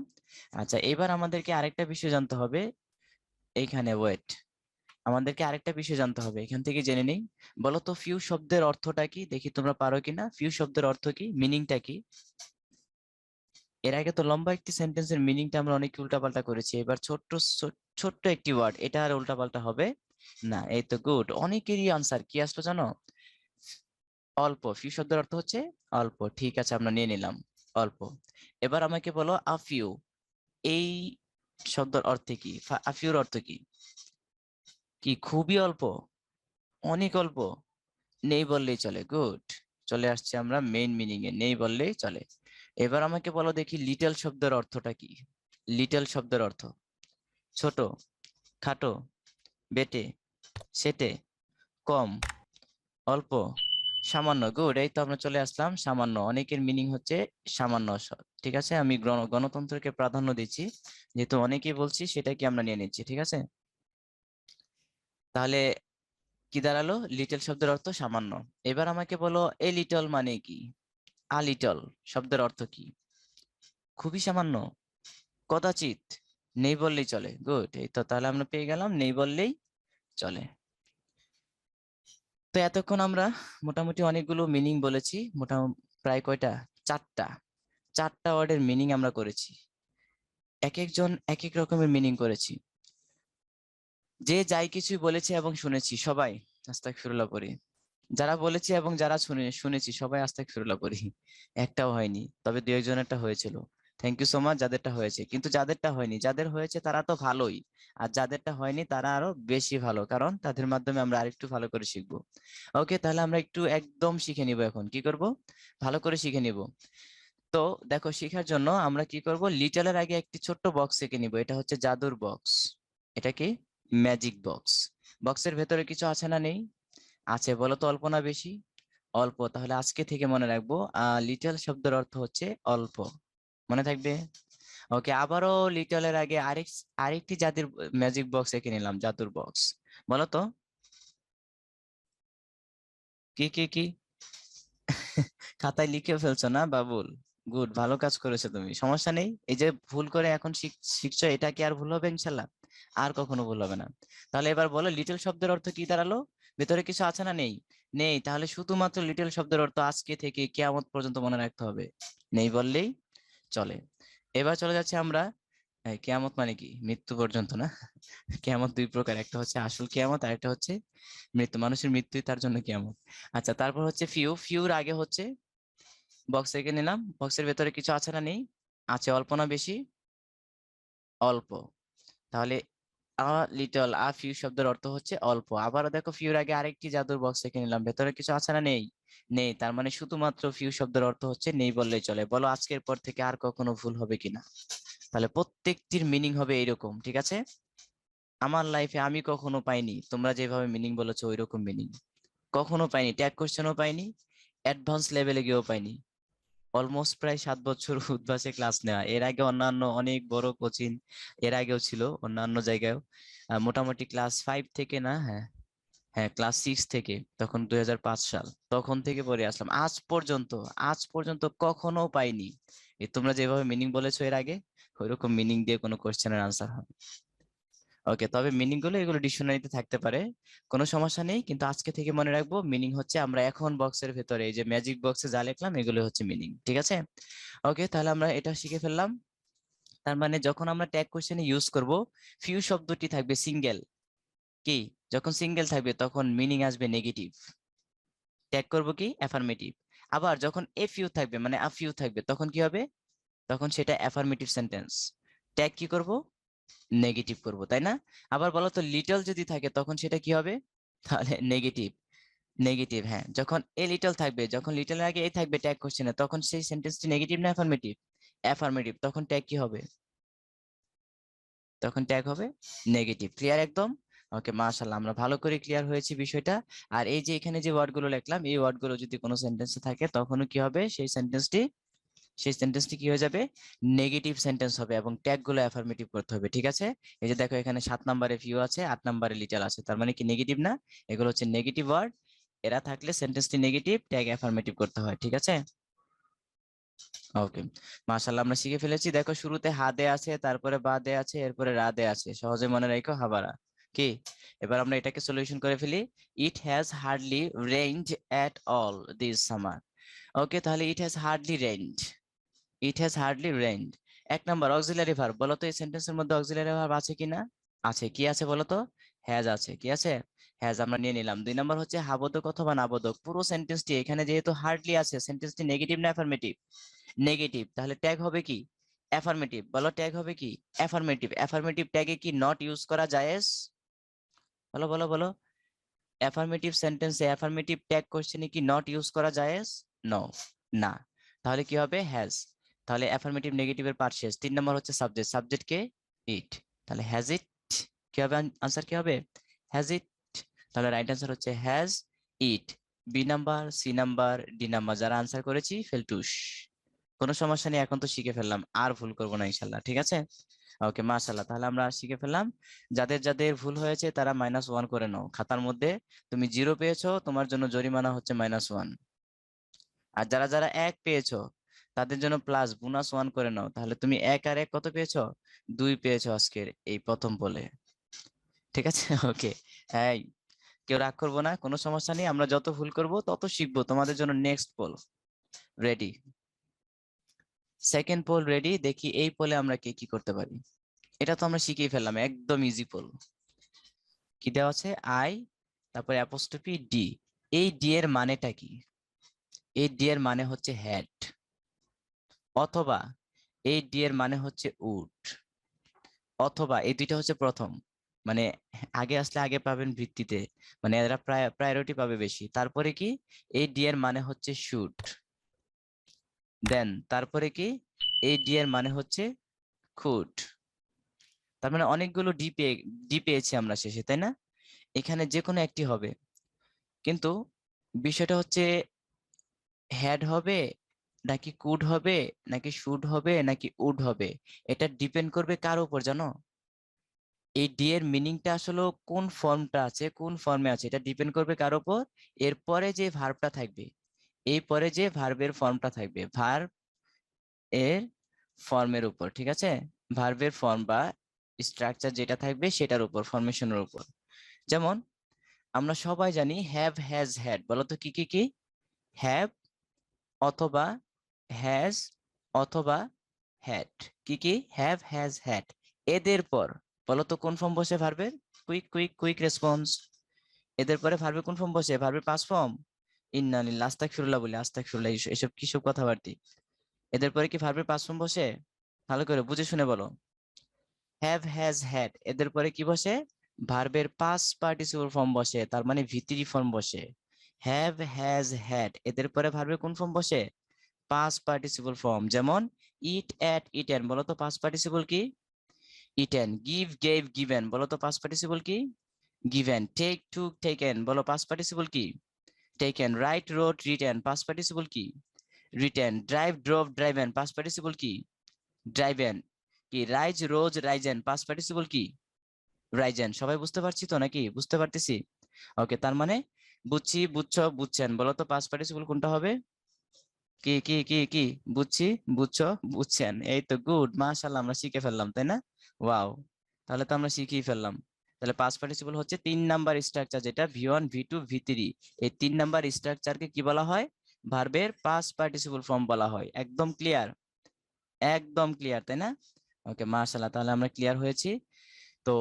আচ্ছা, এবার আমাদেরকে আরেকটা বিষয় জানতে হবে এইখানে, ওয়েট, আমাদেরকে আরেকটা বিষয় জানতে হবে, এখান থেকে জেনে নেই। বলো তো ফিউ শব্দের অর্থটা কি, দেখি তোমরা পারো কিনা। ফিউ শব্দের অর্থ কি, মিনিংটা কি? এর আগে তো লম্বা একটি সেন্টেন্সের মিনিংটা আমরা অনেক উল্টাপাল্টা করেছি, এবার ছোট্ট ছোট্ট একটি ওয়ার্ড, এটা আর উল্টাপাল্টা হবে না। এই তো গুড, অনেকেরই আনসার কি আসলো জানো? অল্প। ফিউ শব্দের অর্থ হচ্ছে অল্প, ঠিক আছে, আমরা নিয়ে নিলাম অল্প। এবার আমাকে বলো আফিউ, এই শব্দের অর্থ কি? আফিউর অর্থ কি? কি খুবই অল্প, অনেক অল্প, নেই বললেই চলে। গুড, চলে আসছে আমরা মেইন মিনিং এ, নেই বললেই চলে। এবার আমাকে বলো দেখি লিটল শব্দের অর্থটা কি? লিটল শব্দের অর্থ ছোট, খাটো, বেটে, সেটে, কম, অল্প, সামান্য। গুড, এই তো আমরা চলে আসলাম সামান্য। অনেকের মিনিং হচ্ছে সামান্য। ঠিক আছে, আমি গণতন্ত্রকে প্রাধান্য দিচ্ছি, যেহেতু অনেকেই বলছি সেটা কি আমরা নিয়ে নিচ্ছি, ঠিক আছে। তাহলে কি দাঁড়ালো? লিটল শব্দের অর্থ সামান্য। এবার আমাকে বলো এ লিটল মানে কি? আ লিটল শব্দের অর্থ কি? খুবই সামান্য, কদাচিৎ, নেই বললেই চলে। গুড, এই তো তাহলে আমরা পেয়ে গেলাম নেই বললেই চলে। তো এতক্ষণ আমরা মোটামুটি অনেকগুলো মিনিং বলেছি, মোটামুটি প্রায় কয়টা, 4টা, 4টা ওয়ার্ডের মিনিং আমরা করেছি। এক একজন এক এক রকমের মিনিং করেছি, যে যাই কিছুই বলেছে এবং শুনেছি সবাই আস্তাগফিরুল্লাহ পড়ি। যারা বলেছি এবং যারা শুনেছি সবাই আস্তাগফিরুল্লাহ পড়ি। একটাও হয়নি, তবে দু একজনেরটা হয়েছিল। থ্যাংক ইউ সো মাচ যাদেরটা হয়েছে, কিন্তু যাদেরটা হয়নি, যাদের হয়েছে তারা তো ভালোই, আর যাদেরটা হয়নি তারা আরো বেশি ভালো, কারণ তাদের মাধ্যমে আমরা আরেকটু ভালো করে শিখবো। ওকে, তাহলে আমরা একটু একদম শিখে নিব। এখন কি করব? ভালো করে শিখে নিব। তো দেখো, শেখার জন্য আমরা কি করব, লিটলের আগে একটি ছোট্ট বক্স এঁকে নিব, এটা হচ্ছে জাদুর বক্স। এটা কি ম্যাজিক বক্স। বক্সের ভেতরে কিছু আছে না নেই? আছে, বলো তো অল্প না বেশি? অল্প। তাহলে আজকে থেকে মনে রাখবো লিটল শব্দের অর্থ হচ্ছে অল্প, মনে থাকবে। ওকে, আবারও লিটলের আগে আরেকটি জাতির ম্যাজিক বক্স এঁকে নিলাম, জাদুর বক্স। বলো তো কি কি কি খাতায় লিখে ফেলছো না বাবুল? গুড, ভালো কাজ করেছো তুমি, সমস্যা নেই। এই যে ভুল করে এখন শিখছো, এটা কি আর ভুল হবে ইনশাল্লাহ? আর কখনো ভুল হবে না। তাহলে এবার বলো লিটল শব্দের অর্থ কি দাঁড়ালো? ভেতরে কিছু আছে না? নেই। নেই, তাহলে শুধুমাত্র লিটল শব্দের অর্থ আজকে থেকে কিয়ামত পর্যন্ত মনে রাখতে হবে। নেই বললেই চলে। এবার চলে যাচ্ছে আমরা, কিয়ামত মানে কি? মৃত্যু পর্যন্ত না। কিয়ামত দুই প্রকার, একটা হচ্ছে আসল কিয়ামত আর একটা হচ্ছে মৃত্যু, মানুষের মৃত্যুই তার জন্য কিয়ামত। আচ্ছা, তারপর হচ্ছে ফিউ। ফিউর আগে হচ্ছে বক্স এঁকে নিলাম, বক্সের ভেতরে কিছু আছে না? নেই। আছে, অল্প না বেশি? অল্প। তাহলে আ লিটল, আ ফিউ শব্দের অর্থ হচ্ছে অল্প। আবারও দেখো, ফিউর আগে আরেকটি জাদুর বক্স এঁকে নিলাম, ভেতরে কিছু আছে না? নেই। নেই, তার মানে শুধুমাত্র ফিউ শব্দের অর্থ হচ্ছে নেই বললেই চলে। বলো আজকের পর থেকে আর কখনো ভুল হবে কিনা? তাহলে প্রত্যেকটির মিনিং হবে এইরকম, ঠিক আছে? আমার লাইফে আমি কখনো পাইনি তোমরা যেভাবে মিনিং বলেছো ওইরকম মিনিং কখনো পাইনি, ট্যাগ কোশ্চেনও পাইনি, অ্যাডভান্স লেভেলে গিয়েও পাইনি। অলমোস্ট প্রায় 7 বছর উদ্ভাসে ক্লাস নেওয়া, এর আগে অন্যান্য অনেক বড় কোচিং এর আগেও ছিল অন্যান্য জায়গায়ও। মোটামুটি ক্লাস 5 থেকে না, হ্যাঁ হ্যাঁ ক্লাস 6 থেকে, তখন 2005 সাল, তখন থেকে পড়ে আসলাম আজ পর্যন্ত কখনো পাইনি তোমরা যেভাবে মিনিং বলেছো এর আগে ওইরকম মিনিং দিয়ে কোনো কোশ্চেনের আনসার হবে। ওকে, তবে মিনিং গুলো এগুলো ডিকশনারিতে থাকতে পারে, কোনো সমস্যা নেই, কিন্তু আজকে থেকে মনে রাখবো মিনিং হচ্ছে আমরা এখন বক্সের ভেতরে এই যে ম্যাজিক বক্সে যা লিখলাম এগুলো হচ্ছে মিনিং, ঠিক আছে? ওকে, তাহলে আমরা এটা শিখে ফেললাম। তার মানে যখন আমরা ট্যাগ কোশ্চেনে ইউজ করব, ফিউ শব্দটি থাকবে সিঙ্গেল। কি? যখন সিঙ্গেল থাকবে তখন মিনিং আসবে নেগেটিভ, ট্যাগ করব কি অ্যাফার্মেটিভ। আবার যখন এ ফিউ থাকবে মানে আ ফিউ থাকবে তখন কি হবে? তখন সেটা অ্যাফার্মেটিভ সেন্টেন্স, ট্যাগ কি করব? নেগেটিভ করব, তাই না? আবার বলো তো লিটল যদি থাকে তখন সেটা কি হবে? তাহলে নেগেটিভ। নেগেটিভ, হ্যাঁ, যখন এ লিটল থাকবে, যখন লিটলের আগে এ থাকবে ট্যাগ কোশ্চেনে, তখন সেই সেন্টেন্সটি নেগেটিভ না অ্যাফার্মেটিভ? অ্যাফার্মেটিভ, তখন ট্যাগ কি হবে? তখন ট্যাগ হবে নেগেটিভ। ক্লিয়ার একদম? ওকে, মাশাআল্লাহ, আমরা ভালো করে ক্লিয়ার হয়েছি বিষয়টা। আর এই যে এখানে যে ওয়ার্ডগুলো লিখলাম এই ওয়ার্ডগুলো যদি কোনো সেন্টেন্সে থাকে তখনও কি হবে? সেই সেন্টেন্সটি কি হয়ে যাবে? নেগেটিভ সেন্টেন্স হবে এবং ট্যাগ গুলো অ্যাফার্মেটিভ করতে হবে, ঠিক আছে? এই যে দেখো এখানে 7 নম্বরে ফিউ আছে, 8 নম্বরে লিটল আছে, তার মানে কি নেগেটিভ না? এগুলো হচ্ছে নেগেটিভ ওয়ার্ড, এরা থাকলে সেন্টেন্সটি নেগেটিভ, ট্যাগ অ্যাফার্মেটিভ করতে হয়, ঠিক আছে? ওকে, মাশাআল্লাহ, আমরা শিখে ফেলেছি। দেখো শুরুতে হা দে আছে, তারপরে বা দে আছে, এরপরে রা দে আছে, সহজে মনে রাখো হাবারা। কি? এবার আমরা এটাকে সলিউশন করে ফেলি। It has hardly rained at all this summer. Okay, তাহলে it has hardly rained, it has hardly rained. 1 number auxiliary verb, বলো তো এই সেন্টেন্সের মধ্যে অক্সিলারি ভার্ব আছে কিনা? আছে, কি আছে বলো তো? হ্যাজ আছে, কি আছে? হ্যাজ আমরা নিয়ে নিলাম। 2 নম্বর হচ্ছে হাবোধক অথবা নাবোধক, পুরো সেন্টেন্সটি এখানে যেহেতু হার্ডলি আছে সেন্টেন্সটি নেগেটিভ না অ্যাফার্মেটিভ? নেগেটিভ, তাহলে ট্যাগ হবে কি? অ্যাফার্মেটিভ, বলো ট্যাগ হবে কি? অ্যাফার্মেটিভ। অ্যাফার্মেটিভ ট্যাগে কি নট ইউজ করা জায়েজ? বলো বলো বলো, অ্যাফার্মেটিভ সেন্টেন্সে অ্যাফার্মেটিভ ট্যাগ কোশ্চেনে কি নট ইউজ করা জায়েজ? নো, না। তাহলে কি হবে? হ্যাজ। তাহলে অ্যাফার্মেটিভ নেগেটিভের পার্ট শেষ। 3 নম্বর হচ্ছে সাবজেক্ট, সাবজেক্ট কে? ইট। তাহলে হ্যাজ ইট, কি হবে? আনসার কি হবে? Has it. তাহলে রাইট আনসার হচ্ছে has it. B number, C number, D number, যারা আনসার করেছি ফেলটুস। কোনো সমস্যা নেই, এখন তো শিখে ফেললাম, আর ভুল করবো না ইনশাল্লাহ, ঠিক আছে? ওকে, মাশাআল্লাহ, তাহলে আমরা শিখে ফেললাম। যাদের যাদের ভুল হয়েছে তারা -1 করে নাও খাতার মধ্যে। তুমি 0 পেয়েছো, তোমার জন্য জরিমানা হচ্ছে -1। আর যারা যারা 1 পেয়েছো তাদের জন্য প্লাস বোনাস 1 করে নাও। তাহলে তুমি 1 আর 1 কত পেয়েছো? 2 পেয়েছো আজকের এই প্রথম বলে, ঠিক আছে? ওকে, হ্যাঁ, কেউ রাগ করবো না, কোনো সমস্যা নেই, আমরা যত ভুল করব তত শিখবো। তোমাদের জন্য next poll ready, second poll ready. দেখি এই পোলে আমরা কে কি করতে পারি। এটা তো আমরা শিখেই ফেললাম, একদম ইজি পোল। কি দেওয়া আছে? আই, তারপরে অ্যাপোস্ট্রফি ডি। এই ডি এর মানেটা কি? এই ডি এর মানে হচ্ছে হেড, অথবা এই ডি এর মানে হচ্ছে উড, অথবা এই দুইটা হচ্ছে প্রথম, মানে আগে আসলে আগে পাবেন ভিত্তিতে, মানে এরা প্রায়োরিটি পাবে বেশি। তারপরে কি? এই ডি এর মানে হচ্ছে শুড। দেন তারপরে কি? এই ডি এর মানে হচ্ছে কুড। তার মানে অনেকগুলো ডি পেয়েছি আমরা শেষে, তাই না? এখানে যে কোনো একটি হবে, কিন্তু বিষয়টা হচ্ছে হ্যাড হবে নাকি কুড হবে নাকি শুড হবে নাকি উড হবে, এটা ডিপেন্ড করবে কার উপর জানো? এই ডি এর মিনিংটা আসলে কোন ফর্মটা আছে, কোন ফর্মে আছে, এটা ডিপেন্ড করবে কার উপর? এরপরে যে ভার্বটা থাকবে, এই পরে যে ভার্বের ফর্মটা থাকবে, ভার্ব এর ফর্মের উপর, ঠিক আছে? ভার্বের ফর্ম বা স্ট্রাকচার যেটা থাকবে সেটার উপর, ফরমেশনের উপর। যেমন আমরা সবাই জানি হ্যাভ, হ্যাজ, হ্যাড, বলতো কি কি কি? হ্যাভ অথবা হ্যাজ অথবা হ্যাড, কি কি? হ্যাভ, হ্যাজ, হ্যাড, এদের পর বলতো কোন ফর্ম বসে ভার্বের? Quick quick quick response. এদের পরে ভার্বের কোন ফর্ম বসে? ভার্বের পাস্ট ফর্ম। ইন্না লিল্লাহ, আস্তাগফিরুল্লাহ বলি, আস্তাগফিরুল্লাহ, এসব কিসব কথাবার্তি? এদের পরে কি ভার্বের পাস্ট ফর্ম বসে? ভালো করে বুঝে শুনে বলো। হ্যাভ, হ্যাজ, হ্যাড, এদের পরে কি বসে? ভার্বের পাস্ট পার্টিসিপল ফর্ম বসে, তার মানে ভিতরি ফর্ম বসে। হ্যাভ, হ্যাজ, হ্যাড, এদের পরে ভার্বের কোন ফর্ম বসে? Past participle form. যেমন ইট, এট, ইটেন, বলো তো পাস্ট পার্টিসিপল কি? ইটেন। গিভ, গেভ, গিভেন, বলো তো পাস্ট পার্টিসিপল কি? গিভেন। টেক, টুক, টেকেন, বলো পাস্ট পার্টিসিপল কি? Taken. Write, wrote, written, past participle কি? Written. Drive, drove, driven, past participle কি? ড্রাইভেন। কি? Rise, rose, risen, past participle কি? রাইজেন। সবাই বুঝতে পারছি তো নাকি? বুঝতে পারতেছি? ওকে, তার মানে বুঝছি, বুঝছো, বুঝছেন, বলো তো পাস্ট পার্টিসিপল কোনটা হবে? কি কি কি কি? বুঝছি, বুঝছো, বুঝছেন, এই তো গুড, মাশাআল্লাহ, আমরা শিখে ফেললাম, তাই না? ওয়াও, তাহলে তো আমরা শিখেই ফেললাম। তাহলে পাস্ট পার্টিসিপল হচ্ছে 3 নাম্বার স্ট্রাকচার, যেটা ভি1, ভি2, ভি3। এই 3 নাম্বার স্ট্রাকচারকে কি বলা হয়? ভার্বের পাস্ট পার্টিসিপল ফর্ম বলা হয়। একদম ক্লিয়ার? একদম ক্লিয়ার, তাই না? ওকে, মাশাআল্লাহ, তাহলে আমরা ক্লিয়ার হয়েছি। তো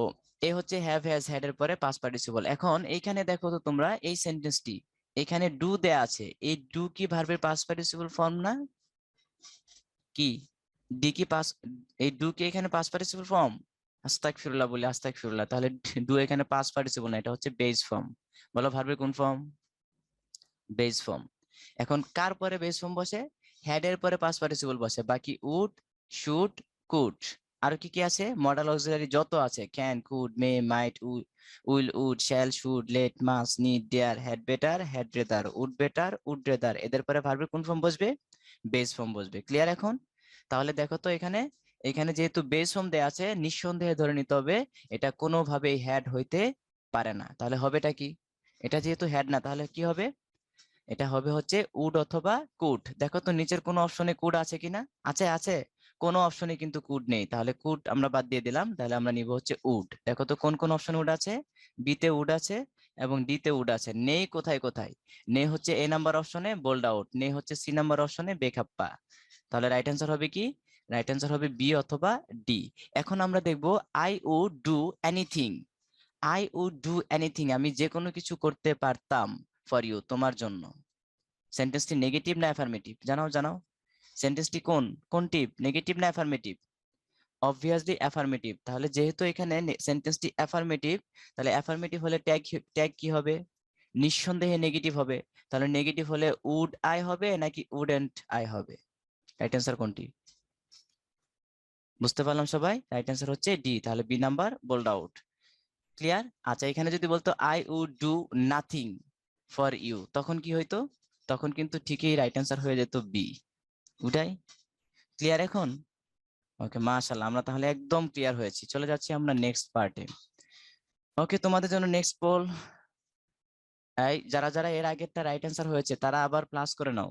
এ হচ্ছে হ্যাভ, হ্যাজ, হ্যাড এর পরে পাস্ট পার্টিসিপল। এখন এইখানে দেখো তো তোমরা এই সেন্টেন্সটি, এখানে ডু দেয়া আছে, এই ডু কি ভার্বের পাস্ট পার্টিসিপল ফর্ম না? কি? ডি কি পাস, এই ডু কি এখানে পাস্ট পার্টিসিপল ফর্ম? আস্তাগফিরুল্লাহ বলি, আস্তাগফিরুল্লাহ, তাহলে ডু এখানে পাস্ট পার্টিসিপল না, এটা হচ্ছে বেস ফর্ম। বলো ভার্বের কোন ফর্ম? Base form. এখন কার পরে বেস ফর্ম বসে? হ্যাড এর পরে পাস্ট পার্টিসিপল বসে। বাকি উড, শুড, কুড, আর কি কি আছে? মডাল অক্সিলারি যত আছে, can, could, may, might, will, would, shall, should, let, must, need, dare, had better, had rather, would better, would rather, এদের পরে ভার্বের কোন ফর্ম বসবে? বেস ফর্ম বসবে। ক্লিয়ার এখন? তাহলে দেখো তো এখানে, এখানে যেহেতু বেস ফর্ম দেয়া আছে, নিঃসন্দেহে ধরে নিতে হবে এটা কোনোভাবেই হ্যাড হইতে পারে না। তাহলে হবেটা কি? এটা যেহেতু হ্যাড না, তাহলে কি হবে? এটা হবে হচ্ছে উড অথবা কুড। দেখো তো নিচের কোনো অপশনে কুড আছে কিনা? আছে? আছে? কোনো অপশনে কিন্তু কুড নেই, তাহলে কুড আমরা বাদ দিয়ে দিলাম, তাহলে আমরা নিব হচ্ছে উড। দেখো তো কোন কোন অপশনে উড আছে? বি তে উড আছে এবং ডি তে উড আছে। নেই কোথায় কোথায়? নেই হচ্ছে এ নাম্বার অপশনে বোল্ড আউট, নেই হচ্ছে সি নাম্বার অপশনে বেখাপ্পা। তাহলে রাইট অ্যান্সার হবে কি? রাইট অ্যান্সার হবে বি অথবা ডি। এখন আমরা দেখব I would do anything. I would do anything, আমি যে কোনো কিছু করতে পারতাম ফর ইউ, তোমার জন্য। সেন্টেন্সটি নেগেটিভ না অ্যাফার্মেটিভ? জানাও জানাও, সেন্টেন্সটি কোনটি? নেগেটিভ না অ্যাফার্মেটিভ? Obviously affirmative. তাহলে যেহেতু এখানে সেন্টেন্সটি অ্যাফার্মেটিভ, তাহলে অ্যাফার্মেটিভ হলে ট্যাগ, ট্যাগ কি হবে? নিঃসন্দেহে নেগেটিভ হবে। তাহলে নেগেটিভ হলে উড আই হবে নাকি উডেন্ট আই হবে? রাইট অ্যান্সার কোনটি? বুঝতে পারলাম সবাই? রাইট অ্যান্সার হচ্ছে ডি, তাহলে B number bowled out. Clear? আচ্ছা, এখানে যদি বলতো I would do nothing for you, তখন কি হইতো? তখন কিন্তু ঠিকই রাইট অ্যান্সার হয়ে যেত বি। ওটাই। ক্লিয়ার এখন? ওকে, মাশাআল্লাহ, আমরা তাহলে একদম ক্লিয়ার হয়েছি। চলে যাচ্ছি আমরা নেক্সট পার্টে। ওকে, তোমাদের জন্য নেক্সট পোল। এই যারা যারা এর আগেরটা রাইট অ্যান্সার হয়েছে তারা আবার প্লাস করে নাও,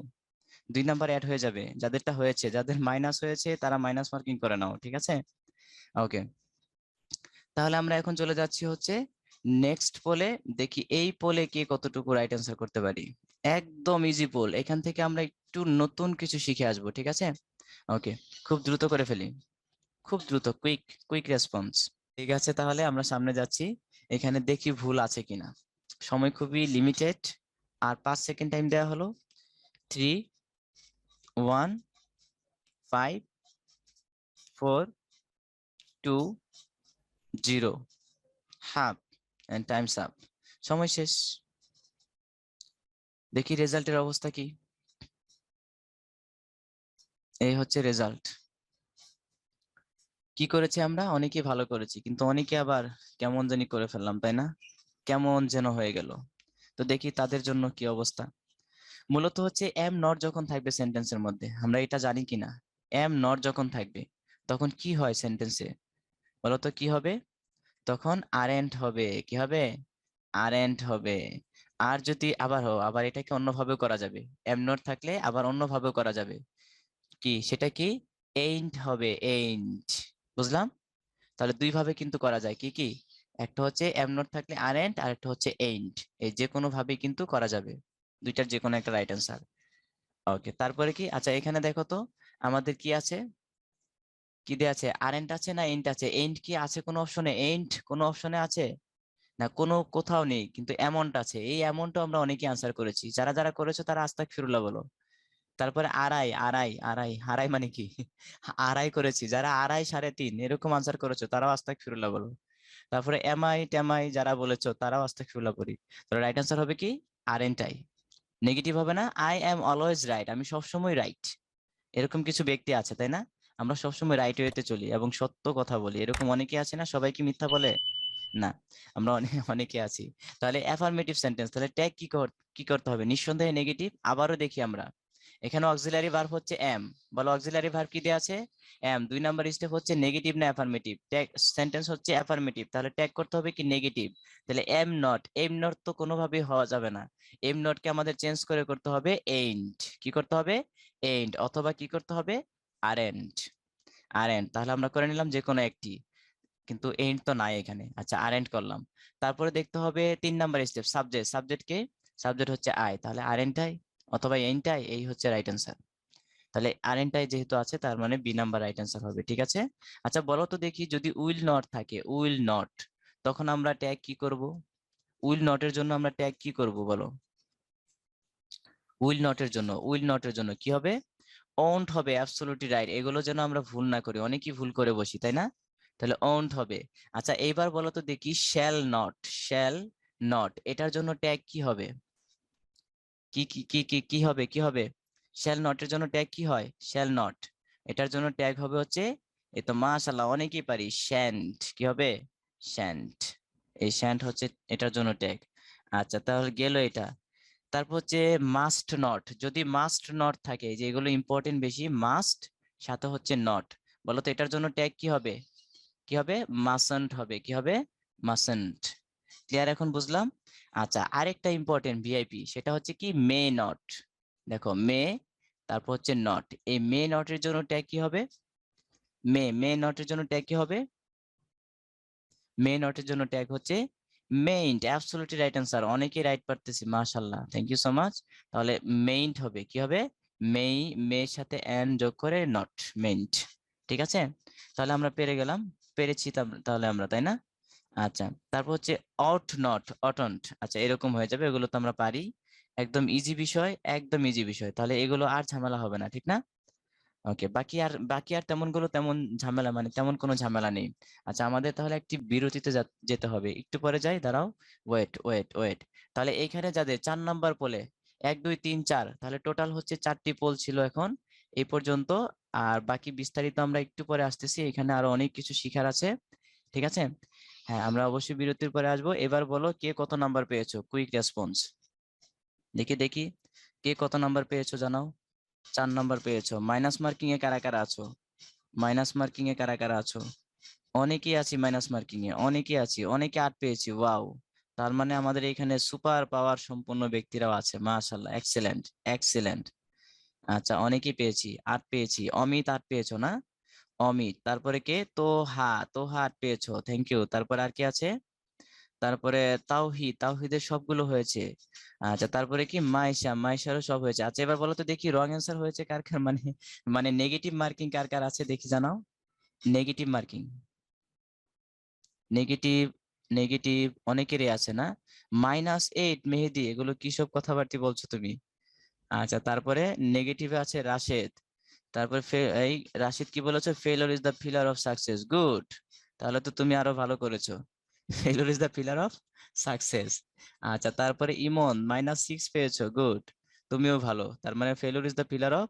2 নাম্বার অ্যাড হয়ে যাবে। যাদেরটা হয়েছে, যাদের মাইনাস হয়েছে তারা মাইনাস মার্কিং করে নাও, ঠিক আছে? ওকে, তাহলে আমরা এখন চলে যাচ্ছি হচ্ছে নেক্সট পোলে। দেখি এই পোলে কে কতটুকু রাইট অ্যান্সার করতে পারি। একদম ইজি পোল, এখান থেকে আমরা একটু নতুন কিছু শিখে আসবো, ঠিক আছে? ওকে, খুব দ্রুত করে ফেলি, খুব দ্রুত, কুইক কুইক রেসপন্স। ঠিক আছে, তাহলে আমরা সামনে যাচ্ছি। এখানে দেখি ভুল আছে কিনা। সময় খুবই লিমিটেড, আর 5 সেকেন্ড টাইম দেওয়া হলো। 3, 1, 5, 4, 2, 0, হাফ, এন্ড টাইমস আপ। সময় শেষ। দেখি রেজাল্টের অবস্থা কি। এই হচ্ছে রেজাল্ট। কি করেছি আমরা? অনেকে ভালো করেছি, কিন্তু অনেকে আবার কেমন জানি করে ফেললাম, তাই না? কেমন যেন হয়ে গেল। তো দেখি তাদের জন্য কি অবস্থা। মূলত হচ্ছে এম নট যখন থাকবে সেন্টেন্সের মধ্যে, আমরা এটা জানি কিনা? এম নট যখন থাকবে তখন কি হয় সেন্টেন্সে? বলতো কি হবে? তখন আরেন্ট হবে, কি হবে? আরেন্ট হবে। আর যদি আবার এটাকে অন্যভাবে করা যাবে, এম নট থাকলে আবার অন্যভাবে করা যাবে। কি সেটা কি? এইন্ট হবে, এইন্ট। বুঝলাম? তাহলে দুই ভাবে কিন্তু করা যায়। কি কি? একটা হচ্ছে এম নট থাকলে আরেন্ট, আর একটা হচ্ছে এইন্ট। এই যে কোনো ভাবে কিন্তু করা যাবে, দুইটার যে কোনো একটা রাইট অ্যান্সার। ওকে, তারপরে কি? আচ্ছা এখানে দেখো তো আমাদের কি আছে, কি দেয়া আছে? আরেন্ট আছে না এন্ট আছে? এন্ট কি আছে কোনো অপশনে? এন্ট কোনো অপশনে আছে না? কোনো কোথাও নেই, কিন্তু অ্যামাউন্ট আছে। এই অ্যামাউন্টও আমরা অনেকে আনসার করেছি, যারা যারা করেছো তারা আস্তাগফিরুল্লাহ বলো। তারপরে আড়াই, আড়াই, আড়াই, আড়াই মানে কি? আড়াই করেছি, যারা আড়াই, 3.5 এরকম আনসার করেছো তারাও আস্তাগফিরুল্লাহ বলো। তারপরে এমআই টেমাই যারা বলেছো তারাও আস্তাগফিরুল্লাহ করি। তো রাইট আনসার হবে কি? আরএনটাই। নেগেটিভ হবে না। আই এম অলওয়েজ রাইট, আমি সবসময় রাইট। এরকম কিছু ব্যক্তি আছে তাই না? আমরা সবসময় রাইট ওয়েতে চলি এবং সত্য কথা বলি, এরকম অনেকে আছে না? সবাই কি মিথ্যা বলে? না, আমরা অনেকে আছি। তাহলে অ্যাফার্মেটিভ সেন্টেন্স, তাহলে ট্যাগ কি করতে হবে? নিঃসন্দেহে নেগেটিভ। আবারও দেখি আমরা, এখানে অক্সিলারি ভার্ব হচ্ছে এম। বলো অক্সিলারি ভার্ব কি দেয়া আছে? এম। 2 নাম্বার স্টেপ হচ্ছে নেগেটিভ না অ্যাফার্মেটিভ? ট্যাগ সেন্টেন্স হচ্ছে অ্যাফার্মেটিভ, তাহলে ট্যাগ করতে হবে কি? নেগেটিভ। তাহলে এম নট তো কোনোভাবেই হওয়া যাবে না। এম নট কে আমাদের চেঞ্জ করে করতে হবে এইন্ট। কি করতে হবে? এইন্ট, অথবা কি করতে হবে? আরেন্ট। আরেন্ট, তাহলে আমরা করে নিলাম যে কোনো একটি, কিন্তু এন্ড তো নাই এখানে। আচ্ছা আরেন্ট করলাম। তারপরে দেখতে হবে 3 নাম্বার স্টেপ, সাবজেক্ট। সাবজেক্ট কে? সাবজেক্ট হচ্ছে আই, তাহলে আরেন্টাই অথবা এন্টাই, এই হচ্ছে রাইট অ্যান্সার। তাহলে আরেন্টাই যেহেতু আছে তার মানে বি নাম্বার রাইট অ্যান্সার হবে। ঠিক আছে? আচ্ছা বলো তো দেখি, যদি উইল নট থাকে, উইল নট, তখন আমরা ট্যাগ কি করব? উইল নটের জন্য আমরা ট্যাগ কি করব বলো? উইল নটের জন্য কি হবে? ওন্ট হবে, অ্যাবসলিউটলি রাইট। এগুলো যেন আমরা ভুল না করি, অনেকেই ভুল করে বসি তাই না? তাহলে ওন্ট হবে। আচ্ছা এইবার বলো তো দেখি, শ্যাল নট, শ্যাল নট, এটার জন্য ট্যাগ কি হবে? কি কি কি কি কি হবে, কি হবে? শ্যাল নটের জন্য ট্যাগ কি হয়? শ্যাল নট, এটার জন্য ট্যাগ হবে হচ্ছে, এই তো মাশাআল্লাহ অনেকেই পারি, শ্যান্ট। কি হবে? শ্যান্ট। এই শ্যান্ট হচ্ছে এটার জন্য ট্যাগ। আচ্ছা তাহলে গেল এটা। তারপর হচ্ছে মাস্ট নট, যদি মাস্ট নট থাকে, যে এগুলো ইম্পর্টেন্ট বেশি, মাস্ট সাথে হচ্ছে নট, বলো তো এটার জন্য ট্যাগ কি হবে? কি হবে? মাসন্ট হবে। কি হবে? মাসন্ট। ক্লিয়ার এখন বুঝলাম? আচ্ছা আরেকটা ইম্পর্টেন্ট ভিআইপি, সেটা হচ্ছে কি? May not. দেখো মে, তারপর হচ্ছে নট, এই মে নটের জন্য ট্যাগ কি হবে? মে নটের জন্য ট্যাগ কি হবে? মে নটের জন্য ট্যাগ হচ্ছে মেইন্ট। অ্যাবসলিউটলি রাইট অ্যান্সার, অনেকেই রাইট পারতেছি, মাশাআল্লাহ, থ্যাংক ইউ সো মাচ। তাহলে মেইন্ট হবে। কি হবে? মেই, মের সাথে এন যোগ করে নট, মেইন্ট। ঠিক আছে? তাহলে আমরা পেরে গেলাম, পেরেছি তাহলে আমরা, তাই না? আচ্ছা তারপর হচ্ছে অট নট, অটন্ট। আচ্ছা এরকম হয়ে যাবে, এগুলো তো আমরা পারি, একদম ইজি বিষয়, একদম ইজি বিষয়, তাহলে এগুলো আর ঝামেলা হবে না, ঠিক না? ওকে, বাকি আর তেমন ঝামেলা, মানে তেমন কোনো ঝামেলা নেই। আচ্ছা আমাদের তাহলে একটি বিরতিতে যেতে হবে, একটু পরে যাই, দাঁড়াও, ওয়েট ওয়েট ওয়েট। তাহলে এইখানে যাদের 4 নাম্বার পোলে 1 2 3 4, তাহলে টোটাল হচ্ছে 4টি পোল ছিল এখন এই পর্যন্ত। আর বাকি বিস্তারিত আমরা একটু পরে আসতেছি, এখানে আরো অনেক কিছু শিখার আছে। ঠিক আছে? হ্যাঁ আমরা অবশ্যই বিরতির পরে আসবো। এবার বলো কে কত নাম্বার পেয়েছো, কুইক রেসপন্স। দেখি দেখি, কে কত নাম্বার পেয়েছো জানাও। 4 নাম্বার পেয়েছো। মাইনাস মার্কিং এ কারা কারা আছো? মাইনাস মার্কিং এ কারা কারা আছো? অনেকেই আছি মাইনাস মার্কিং এ, অনেকেই আছি, অনেকে 8 পেয়েছি, ওয়াও। তার মানে আমাদের এখানে সুপার পাওয়ার সম্পন্ন ব্যক্তিরাও আছে, মাশাআল্লাহ, এক্সেলেন্ট, এক্সেলেন্ট। আচ্ছা অনেকেই পেয়েছি, 8 পেয়েছি। অমিত 8 পেয়েছো না? অমিত, তারপরে কে? তোহা, তোহা 8 পেয়েছো, থ্যাংক ইউ। তারপরে আর কে আছে? তারপরে তাওহিদ, তাওহিদের সবগুলো হয়েছে। আচ্ছা তারপরে কি? মাইশা, মাইশারও সব হয়েছে। আচ্ছা এবার বলো তো দেখি, রং অ্যান্সার হয়েছে কার কার, মানে মানে নেগেটিভ মার্কিং কার কার আছে দেখি জানাও। নেগেটিভ মার্কিং, নেগেটিভ, নেগেটিভ অনেকেরই আছে না? -8 মেহেদি, এগুলো কি সব কথাবার্তা বলছো তুমি? আচ্ছা তারপরে নেগেটিভে আছে রাশেদ। তারপর এই রাশিদ কি বলেছো? Failure is the pillar of success, good. তাহলে তো তুমি আরো ভালো করেছো। Failure is the pillar of success. আচ্ছা তারপরে ইমন -6 পেয়েছো, গুড। তুমিও ভালো, তার মানে failure is the pillar of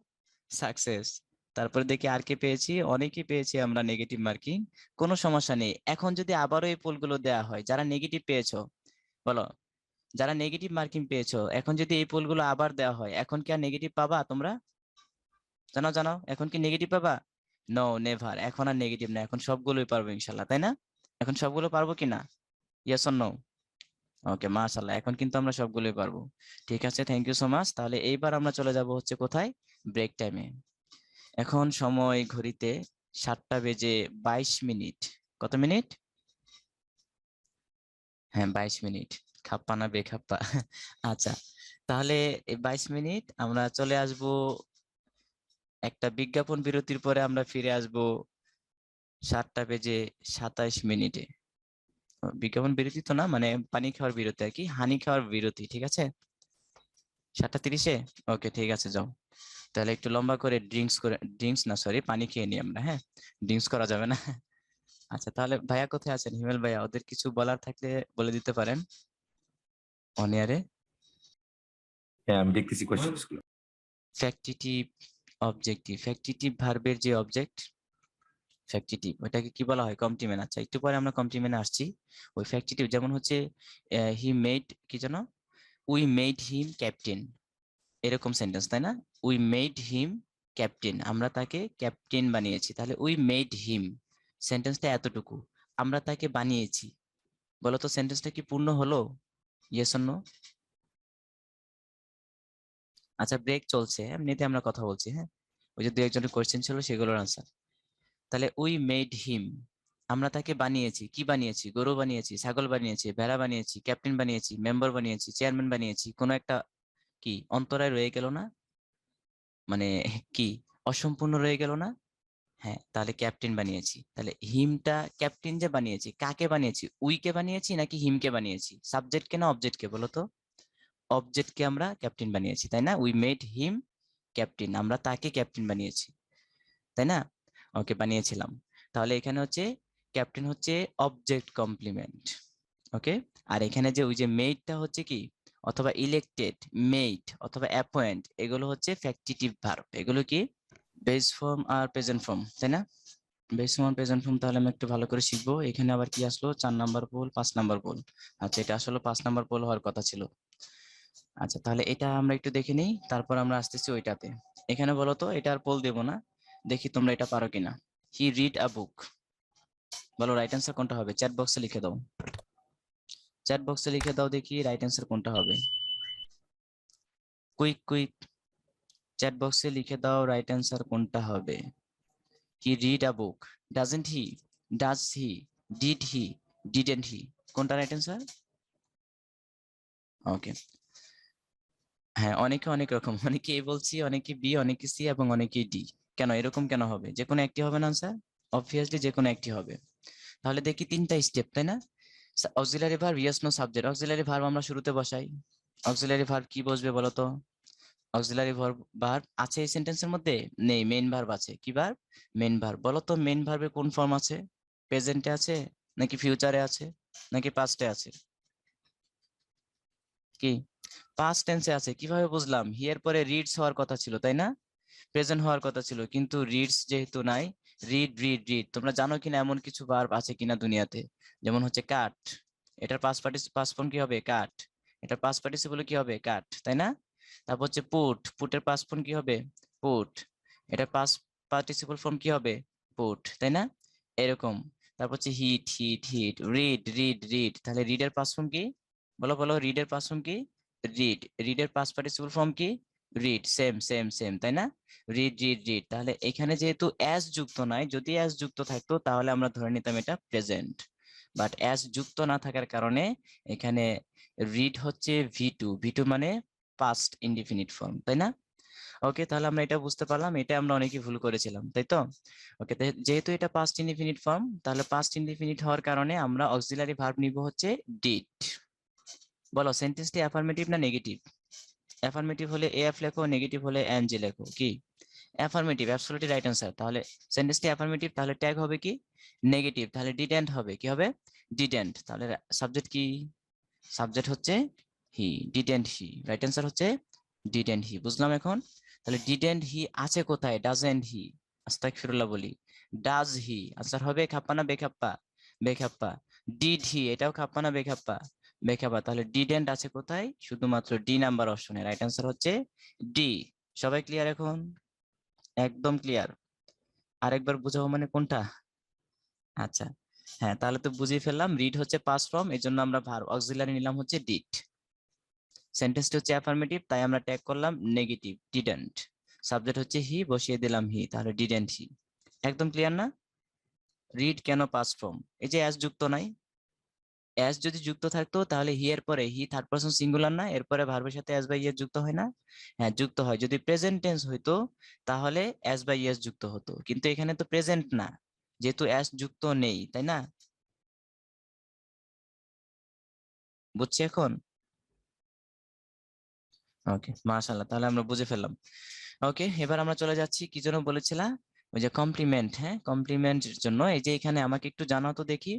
success. তারপরে দেখি আর কে পেয়েছি, অনেকেই পেয়েছি আমরা নেগেটিভ মার্কিং, কোনো সমস্যা নেই। এখন যদি আবারও এই পোলগুলো দেওয়া হয়, যারা নেগেটিভ পেয়েছো বলো, যারা নেগেটিভ মার্কিং পেয়েছো, এখন যদি এই পোলগুলো আবার দেওয়া হয়, এখন কি আর নেগেটিভ পাবা তোমরা? জানাও জানাও, এখন কি নেগেটিভ পাবা? নো, নেভার, এখন আর নেগেটিভ না, এখন সবগুলোই পারবো ইনশাল্লাহ, তাই না? এখন সবগুলো পারবো কিনা? Yes or no? ওকে, মাশাআল্লাহ, এখন কিন্তু আমরা সবগুলোই পারবো। ঠিক আছে, থ্যাংক ইউ সো মাচ। তাহলে এইবার আমরা চলে যাব হচ্ছে কোথায়? ব্রেক টাইমে। এখন সময় ঘড়িতে 7:22। কত মিনিট? হ্যাঁ, 22 মিনিট। খাপ্পা না বেখাপ্পা? আচ্ছা, তাহলে এই 22 মিনিট আমরা চলে আসব একটা বিজ্ঞাপন বিরতির পরে, আমরা ফিরে আসব 7:27। বিজ্ঞাপন বিরতি তো না, মানে পানি খাওয়ার বিরতি আর কি, হানি খাওয়ার বিরতি, ঠিক আছে? 7:30-এ? ওকে, ঠিক আছে, যাও। তাহলে একটু লম্বা করে ড্রিঙ্কস না, সরি, পানি খেয়ে নিই আমরা, হ্যাঁ? ড্রিঙ্কস করা যাবে না। আচ্ছা, তাহলে ভাইয়া কোথায় আছেন? হিমেল ভাইয়া, ওদের কিছু বলার থাকলে বলে দিতে পারেন অন এয়ারে। হ্যাঁ, আমি দেখতেছি কোশ্চেনস গুলো। Factitive, objective. ফ্যাক্টিটিভ ভার্বের যে অবজেক্ট, ফ্যাক্টিটিভ, ওটাকে কি বলা হয়? কমপ্লিমেন্ট। আচ্ছা, একটু পরে আমরা কমপ্লিমেন্টে আসছি। ওই ফ্যাক্টিটিভ যেমন হচ্ছে হি মেড, কি যেন, উই মেড হিম ক্যাপ্টেন, এরকম সেন্টেন্স, তাই না? উই মেড হিম ক্যাপ্টেন, আমরা তাকে ক্যাপ্টেন বানিয়েছি। তাহলে উই মেড হিম, সেন্টেন্সটা এতটুকু, আমরা তাকে বানিয়েছি। বলতো সেন্টেন্সটা কি পূর্ণ হলো? Yes or no? আচ্ছা, ব্রেক চলছে, এমনিতে আমরা কথা বলছি, হ্যাঁ? ওই যে দু একজনের কোয়েশ্চেন ছিল, সেগুলোর আনসার। তাহলে উই মেড হিম, আমরা তাকে বানিয়েছি। কি বানিয়েছি? গরু বানিয়েছি, ছাগল বানিয়েছি, ভেড়া বানিয়েছি, ক্যাপ্টেন বানিয়েছি, মেম্বার বানিয়েছি, চেয়ারম্যান বানিয়েছি। কোনো একটা কি অন্তরায় রয়ে গেল না? মানে কি অসম্পূর্ণ রয়ে গেল না? হ্যাঁ, তাহলে ক্যাপ্টেন বানিয়েছি। তাহলে হিমটা ক্যাপ্টেন যে বানিয়েছি, কাকে বানিয়েছি? উইকে বানিয়েছি নাকি হিমকে বানিয়েছি? সাবজেক্টকে না অবজেক্টকে বলো তো? অবজেক্টকে আমরা ক্যাপ্টেন বানিয়েছি, তাই না? উই মেড হিম ক্যাপ্টেন, আমরা তাকে ক্যাপ্টেন বানিয়েছি, তাই না? ওকে, বানিয়েছিলাম। তাহলে এখানে হচ্ছে ক্যাপ্টেন হচ্ছে অবজেক্ট কমপ্লিমেন্ট। ওকে, আর এখানে যে ওই যে মেইডটা হচ্ছে কি, অথবা ইলেক্টেড, মেইড অথবা অ্যাপয়েন্ট, এগুলো হচ্ছে ফ্যাক্টিটিভ ভার্ব। এগুলো কি বেস ফর্ম আর প্রেজেন্ট ফর্ম, তাই না? বেস ফর্ম আর প্রেজেন্ট ফর্ম। তাহলে আমি একটু ভালো করে শিখবো। এখানে আবার কি আসলো? 4 নাম্বার পোল, 5 নাম্বার পোল। আচ্ছা, এটা আসলে 5 নাম্বার পোল হওয়ার কথা ছিল। আচ্ছা, তাহলে এটা আমরা একটু দেখে নিই, তারপর আমরা আসতেছি ওইটাতে। এখানে বলো তো, এটা আর পোল দেবো না, দেখি তোমরা এটা পারো কিনা। হি রিড আ বুক, বলো রাইট অ্যান্সার কোনটা হবে? চ্যাট বক্সে লিখে দাও, চ্যাট বক্সে লিখে দাও, দেখি রাইট অ্যান্সার কোনটা হবে। কুইক কুইক, চ্যাট বক্সে লিখে দাও রাইট অ্যান্সার কোনটা হবে। He read a book, doesn't he, does he, did he, didn't he, কোনটা রাইট অ্যান্সার? ওকে, হ্যাঁ, অনেকে অনেক রকম, অনেকে এ বলছি, অনেকে বি, অনেকে সি এবং অনেকে ডি। কেন এরকম কেন হবে? যে কোনো একটি হবে না আনসার? অবভিয়াসলি যে কোনো একটি হবে। তাহলে দেখি 3টা স্টেপ, তাই না? Auxiliary verb, yes no subject. Auxiliary verb আমরা শুরুতে বসাই। অক্সিলারি ভার্ব কি বসবে বলো তো? অক্সিলারি ভার্ব আছে এই সেন্টেন্সের মধ্যে? নেই, মেইন ভার্ব আছে। কি ভার্ব? Main verb. বলো তো মেইন ভার্বের কোন ফর্ম আছে? প্রেজেন্টে আছে নাকি ফিউচারে আছে নাকি পাস্টে আছে? কি পাস্ট টেন্সে আছে? কিভাবে বুঝলাম? হি এর পরে রিডস হওয়ার কথা ছিল, তাই না? প্রেজেন্ট হওয়ার কথা ছিল, কিন্তু রিডস যেহেতু নাই, রিড রিড রিড। তোমরা জানো কিনা এমন কিছু ভার্ব আছে কিনা দুনিয়াতে? যেমন হচ্ছে কাট, এটার পাস্ট ফর্ম কি হবে? কাট। এটার পাস্ট পার্টিসিপল কি হবে? কাট, তাই না? তারপর হচ্ছে পুট, পুটের পাস্ট ফর্ম কি হবে? পুট। এটার পাস্ট পার্টিসিপল ফর্ম কি হবে? পুট, তাই না? এরকম। তারপর হচ্ছে hit hit hit, read read read, তাহলে রিডের পাস্ট ফর্ম কি? বলো বলো, রিডের পাস্ট ফর্ম কি? রিড। রিডের পাস্ট পার্টিসিপল ফর্ম কি? রিড। সেম সেম সেম, তাই না? Read read read. তাহলে এখানে যেহেতু অ্যাস যুক্ত নাই, যদি অ্যাস যুক্ত থাকতো তাহলে আমরা ধরে নিতাম এটা প্রেজেন্ট, বাট অ্যাস যুক্ত না থাকার কারণে এখানে রিড হচ্ছে ভি2। ভি2 মানে পাস্ট ইনডিফিনিট ফর্ম, তাই না? ওকে, তাহলে আমরা এটা বুঝতে পারলাম, এটা আমরা অনেকে ভুল করেছিলাম, তাই তো? ওকে, যেহেতু এটা পাস্ট ইনডিফিনিট ফর্ম, তাহলে পাস্ট ইনডিফিনিট হওয়ার কারণে আমরা অক্সিলারি ভার্ব নিব হচ্ছে ডিড। বলো সেন্টেন্সটি অ্যাফার্মেটিভ না নেগেটিভ? অ্যাফার্মেটিভ হলে এফ লেখো, নেগেটিভ হলে এনজি লেখো। কি অ্যাফার্মেটিভ? Absolutely right answer. তাহলে সেন্টেন্সটি অ্যাফার্মেটিভ, তাহলে ট্যাগ হবে কি? নেগেটিভ। তাহলে ডিডেন্ট হবে, কি হবে? ডিডেন্ট। তাহলে সাবজেক্ট কি? সাবজেক্ট হচ্ছে হি, ডিডেন্ট হি। রাইট অ্যান্সার হচ্ছে ডিডেন্ট হি। বুঝলাম এখন? তাহলে ডিডেন্ট হি আছে কোথায়? Doesn't he. আস্তাগফিরুল্লাহ বলি। ডাজ হি আনসার হবে খাপ্পা না বেখাপ্পা? বেখাপ্পা। ডিড হি, এটাও খাপ্পা না বেখাপ্পা? বেখাপ্পা। তাহলে ডিডেন্ট আছে কোথায়? শুধুমাত্র ডি নাম্বার অপশনে। রাইট অ্যান্সার হচ্ছে ডি। সবাই ক্লিয়ার এখন? একদম ক্লিয়ার? আরেকবার বুঝাবো মানে কোনটা? আচ্ছা, হ্যাঁ, তাহলে তো বুঝিয়ে ফেললাম রিড হচ্ছে পাস্ট ফর্ম, এই জন্য আমরা ভার্ব অক্সিলারি নিলাম হচ্ছে ডিড। সেন্টেন্সটা হচ্ছে অ্যাফার্মেটিভ, তাই আমরা ট্যাগ করলাম নেগেটিভ, ডিডন্ট। সাবজেক্ট হচ্ছে হি, বসিয়ে দিলাম হি, তাহলে ডিডন্ট হি। একদম ক্লিয়ার না? রিড কেন পাস্ট ফর্ম? এই যে অ্যাস যুক্ত নাই, অ্যাস যদি যুক্ত থাকতো তাহলে হি এর পরে, হি থার্ড পারসন সিঙ্গুলার না, এরপরে ভার্বের সাথে অ্যাস বাই ইয়েস যুক্ত হয় না? হ্যাঁ যুক্ত হয়। যদি প্রেজেন্ট টেন্স হইতো তাহলে অ্যাস বাই ইয়েস যুক্ত হতো, কিন্তু এখানে তো প্রেজেন্ট না, যেহেতু অ্যাস যুক্ত নেই, তাই না? বুঝছি এখন? ওকে, মাশাআল্লাহ, তাহলে আমরা বুঝে ফেললাম। ওকে, এবার আমরা চলে যাচ্ছি কি জন্য বলেছিলাম, ওই যে কমপ্লিমেন্ট। হ্যাঁ, কমপ্লিমেন্টের জন্য এই যে এখানে আমাকে একটু জানাও তো দেখি,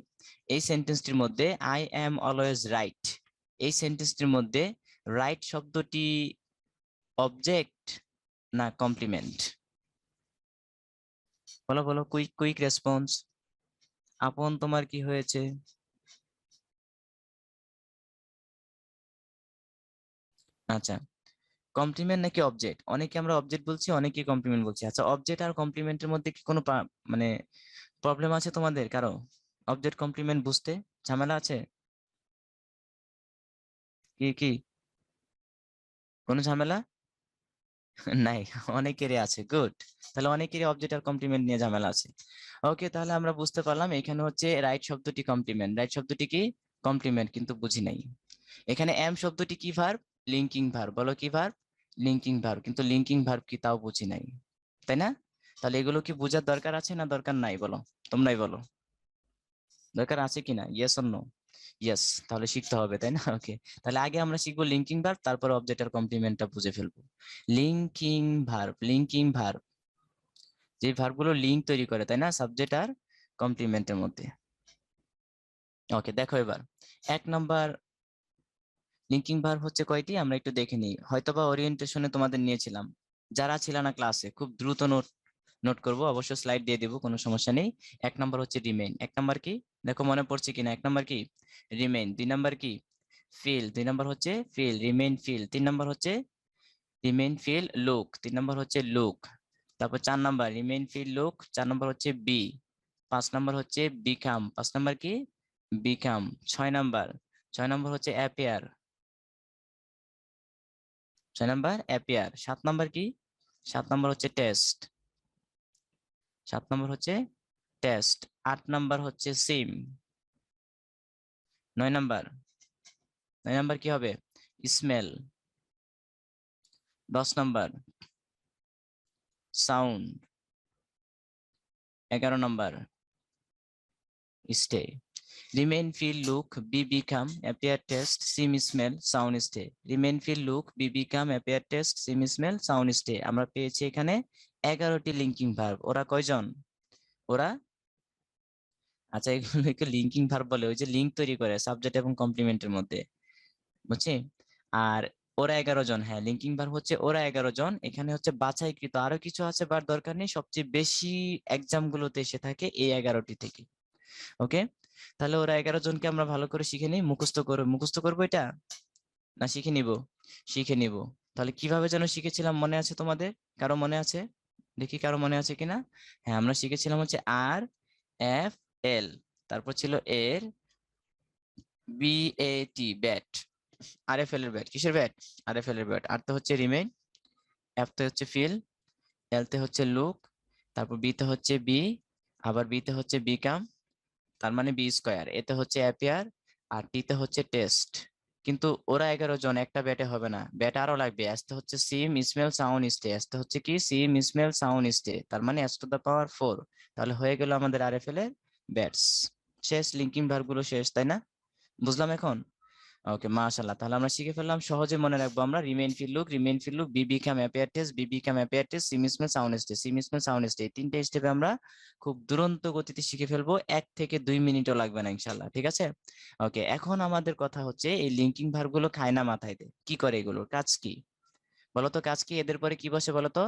এই সেন্টেন্সটির মধ্যে আই অ্যাম অলওয়েজ রাইট, এই সেন্টেন্সটির মধ্যে রাইট শব্দটি অবজেক্ট না কমপ্লিমেন্ট? বলো বলো, কুইক কুইক রেসপন্স। আপন, তোমার কি হয়েছে? আচ্ছা, কমপ্লিমেন্ট নাকি অবজেক্ট? অনেকে আমরা অবজেক্ট বলছি, অনেকে কমপ্লিমেন্ট বলছি। আচ্ছা, অবজেক্ট আর কমপ্লিমেন্টের মধ্যে কি কোনো মানে প্রবলেম আছে তোমাদের কারো? অবজেক্ট কমপ্লিমেন্ট বুঝতে ঝামেলা আছে? কি কি, কোনো ঝামেলা নাই? অনেকেরই আছে, গুড। তাহলে অনেকেরই অবজেক্ট আর কমপ্লিমেন্ট নিয়ে ঝামেলা আছে। ওকে, তাহলে আমরা বুঝতে পারলাম এখানে হচ্ছে রাইট শব্দটি কমপ্লিমেন্ট, রাইট শব্দটি কি কমপ্লিমেন্ট, কিন্তু বুঝি নাই। এখানে এম শব্দটি কি ভার্ব? Linking verb. বলো কি ভার্ব? লিঙ্কিং ভার্ব, কিন্তু লিঙ্কিং ভার্ব কি তাও বুঝি নাই, তাই না? তাহলে এগুলো কি বোঝার দরকার আছে না দরকার নাই? বলো, তোমরাই বলো, দরকার আছে কিনা? Yes or no? ইয়েস, তাহলে শিখতে হবে, তাই না? ওকে, তাহলে আগে আমরা শিখবো লিঙ্কিং ভার্ব, তারপর অবজেক্ট আর কমপ্লিমেন্টটা বুঝে ফেলবো। লিঙ্কিং ভার্ব, লিঙ্কিং ভার্ব যে ভার্বগুলো লিঙ্ক তৈরি করে, তাই না, সাবজেক্ট আর কমপ্লিমেন্টের মধ্যে। ওকে, দেখো এবার 1 নাম্বার লিঙ্কিং ভার্ব হচ্ছে কয়টি আমরা একটু দেখে নিই, হয়তোবা ওরিয়েন্টেশনে তোমাদের নিয়েছিলাম। যারা ছিল না ক্লাসে, খুব দ্রুত নোট নোট করবো, অবশ্য স্লাইড দিয়ে দেবো, কোনো সমস্যা নেই। 1 নাম্বার হচ্ছে রিমেইন। 1 নাম্বার কি, দেখো মনে পড়ছে কিনা? 1 নাম্বার কি রিমেইন। 2 নাম্বার কি ফিল। 2 নাম্বার হচ্ছে ফিল, রিমেইন ফিল। 3 নাম্বার হচ্ছে রিমেইন ফিল লুক। 3 নাম্বার হচ্ছে লুক। তারপর 4 number remain feel look, 4 number হচ্ছে বি। 5 নাম্বার হচ্ছে বিকাম। 5 নাম্বার কি বিকাম। 6 নাম্বার, 6 নাম্বার হচ্ছে অ্যাপিয়ার। 6 number appear. 7 নাম্বার কি? 7 নাম্বার হচ্ছে টেস্ট। 7 নাম্বার হচ্ছে টেস্ট। 8 নাম্বার হচ্ছে সিম। 9 নাম্বার, 9 নাম্বার কি হবে? Smell. 10 number sound. 11 number stay. Remain feel look be become appear taste seem smell sound stay. Remain feel look be become appear taste seem smell sound stay. আমরা পেয়েছি এখানে 11টি লিঙ্কিং ভার্ব। ওরা কয়জন? ওরা, আচ্ছা, এগুলোকে লিঙ্কিং ভার্ব বলে, ওই যে লিঙ্ক তৈরি করে সাবজেক্ট এবং কমপ্লিমেন্টের মধ্যে, বুঝছি। আর ওরা 11 জন, হ্যাঁ লিঙ্কিং ভার্ব হচ্ছে ওরা 11 জন। এখানে হচ্ছে বাছাইকৃত আরো কিছু আছে, বাট দরকার নেই, সবচেয়ে বেশি এক্সাম গুলোতে এসে থাকে এই 11টি থেকে। ওকে, তাহলে ওরা 11 জনকে আমরা ভালো করে শিখে নিই, মুখস্থ করবো এটা, না শিখে নিব? শিখে নিব। তাহলে কিভাবে যেন শিখেছিলাম মনে আছে তোমাদের? কারো মনে আছে? দেখি কারো মনে আছে কিনা। হ্যাঁ, আমরা শিখেছিলাম হচ্ছে আর এফ এল, তারপর ছিল এর B A T bat. R F L এর ব্যাট, কিসের ব্যাট? আর এফ এল এর ব্যাট। আর তে হচ্ছে রিমেইন, এফ তে হচ্ছে ফিল, এল তে হচ্ছে লুক, তারপর বি তে হচ্ছে বি, আবার বি তে হচ্ছে বিকাম, তার মানে বি স্কোয়ার। এতে হচ্ছে অ্যাপিয়ার, আর টি তে হচ্ছে টেস্ট। কিন্তু ওরা 11 জন, একটা ব্যাটে হবে না, ব্যাট আরো লাগবে। আসতে হচ্ছে সিম স্মেল সাউন্ড স্টে, আসতে হচ্ছে কি সিম স্মেল সাউন্ড স্টে, তার মানে এস টু দা পাওয়ার 4। তাহলে হয়ে গেল আমাদের আর এফ এল এর ব্যাটস। শেষ, লিঙ্কিং ভার্ব গুলো শেষ, তাই না? বুঝলাম এখন? ওকে, মাশাআল্লাহ, তাহলে আমরা শিখে ফেললাম, সহজে মনে রাখবো আমরা। Remain feel look be become appear taste, be become appear taste, seem smell sound stay, seem smell sound stay. 3টে স্টেপে আমরা খুব দুরন্ত গতিতে শিখে ফেলবো, 1 থেকে 2 মিনিটও লাগবে না ইনশাআল্লাহ, ঠিক আছে? ওকে, এখন আমাদের কথা হচ্ছে এই লিঙ্কিং ভার্ব গুলো খায় না মাথায় দেয়, কি করে, এগুলোর কাজ কি বলতো? কাজ কি? এদের পরে কি বসে বলতো?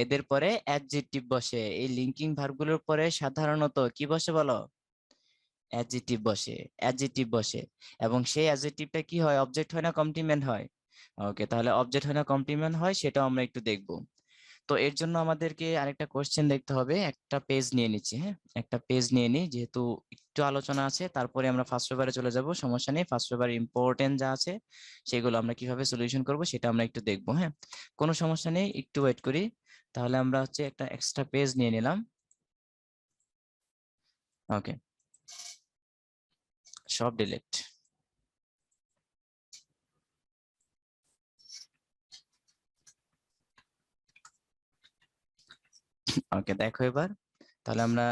এদের পরে অ্যাডজেক্টিভ বসে। এই লিঙ্কিং ভার্ব গুলোর পরে সাধারণত কি বসে বলো? অ্যাডজেক্টিভ বসে, অ্যাডজেক্টিভ বসে। এবং সেই অ্যাডজেক্টিভটা কি হয়, অবজেক্ট হয় না কমপ্লিমেন্ট হয়? ওকে, তাহলে অবজেক্ট হয় না কমপ্লিমেন্ট হয়, সেটাও আমরা একটু দেখবো। তো এর জন্য আমাদেরকে আরেকটা কোশ্চেন দেখতে হবে। একটা পেজ নিয়ে নিচ্ছি, হ্যাঁ একটা পেজ নিয়ে নিই, যেহেতু একটু আলোচনা আছে তারপরে আমরা ফার্স্ট পেপারে চলে যাব, সমস্যা নেই। ফার্স্ট পেপার ইম্পর্টেন্ট যা আছে সেগুলো আমরা কিভাবে সলিউশন করব সেটা আমরা একটু দেখবো, হ্যাঁ কোনো সমস্যা নেই, একটু ওয়েট করি। তাহলে আমরা হচ্ছে একটা এক্সট্রা পেজ নিয়ে নিলাম। ওকে, সব ডিলিট। ওকে দেখো এবার, তাহলে আমরা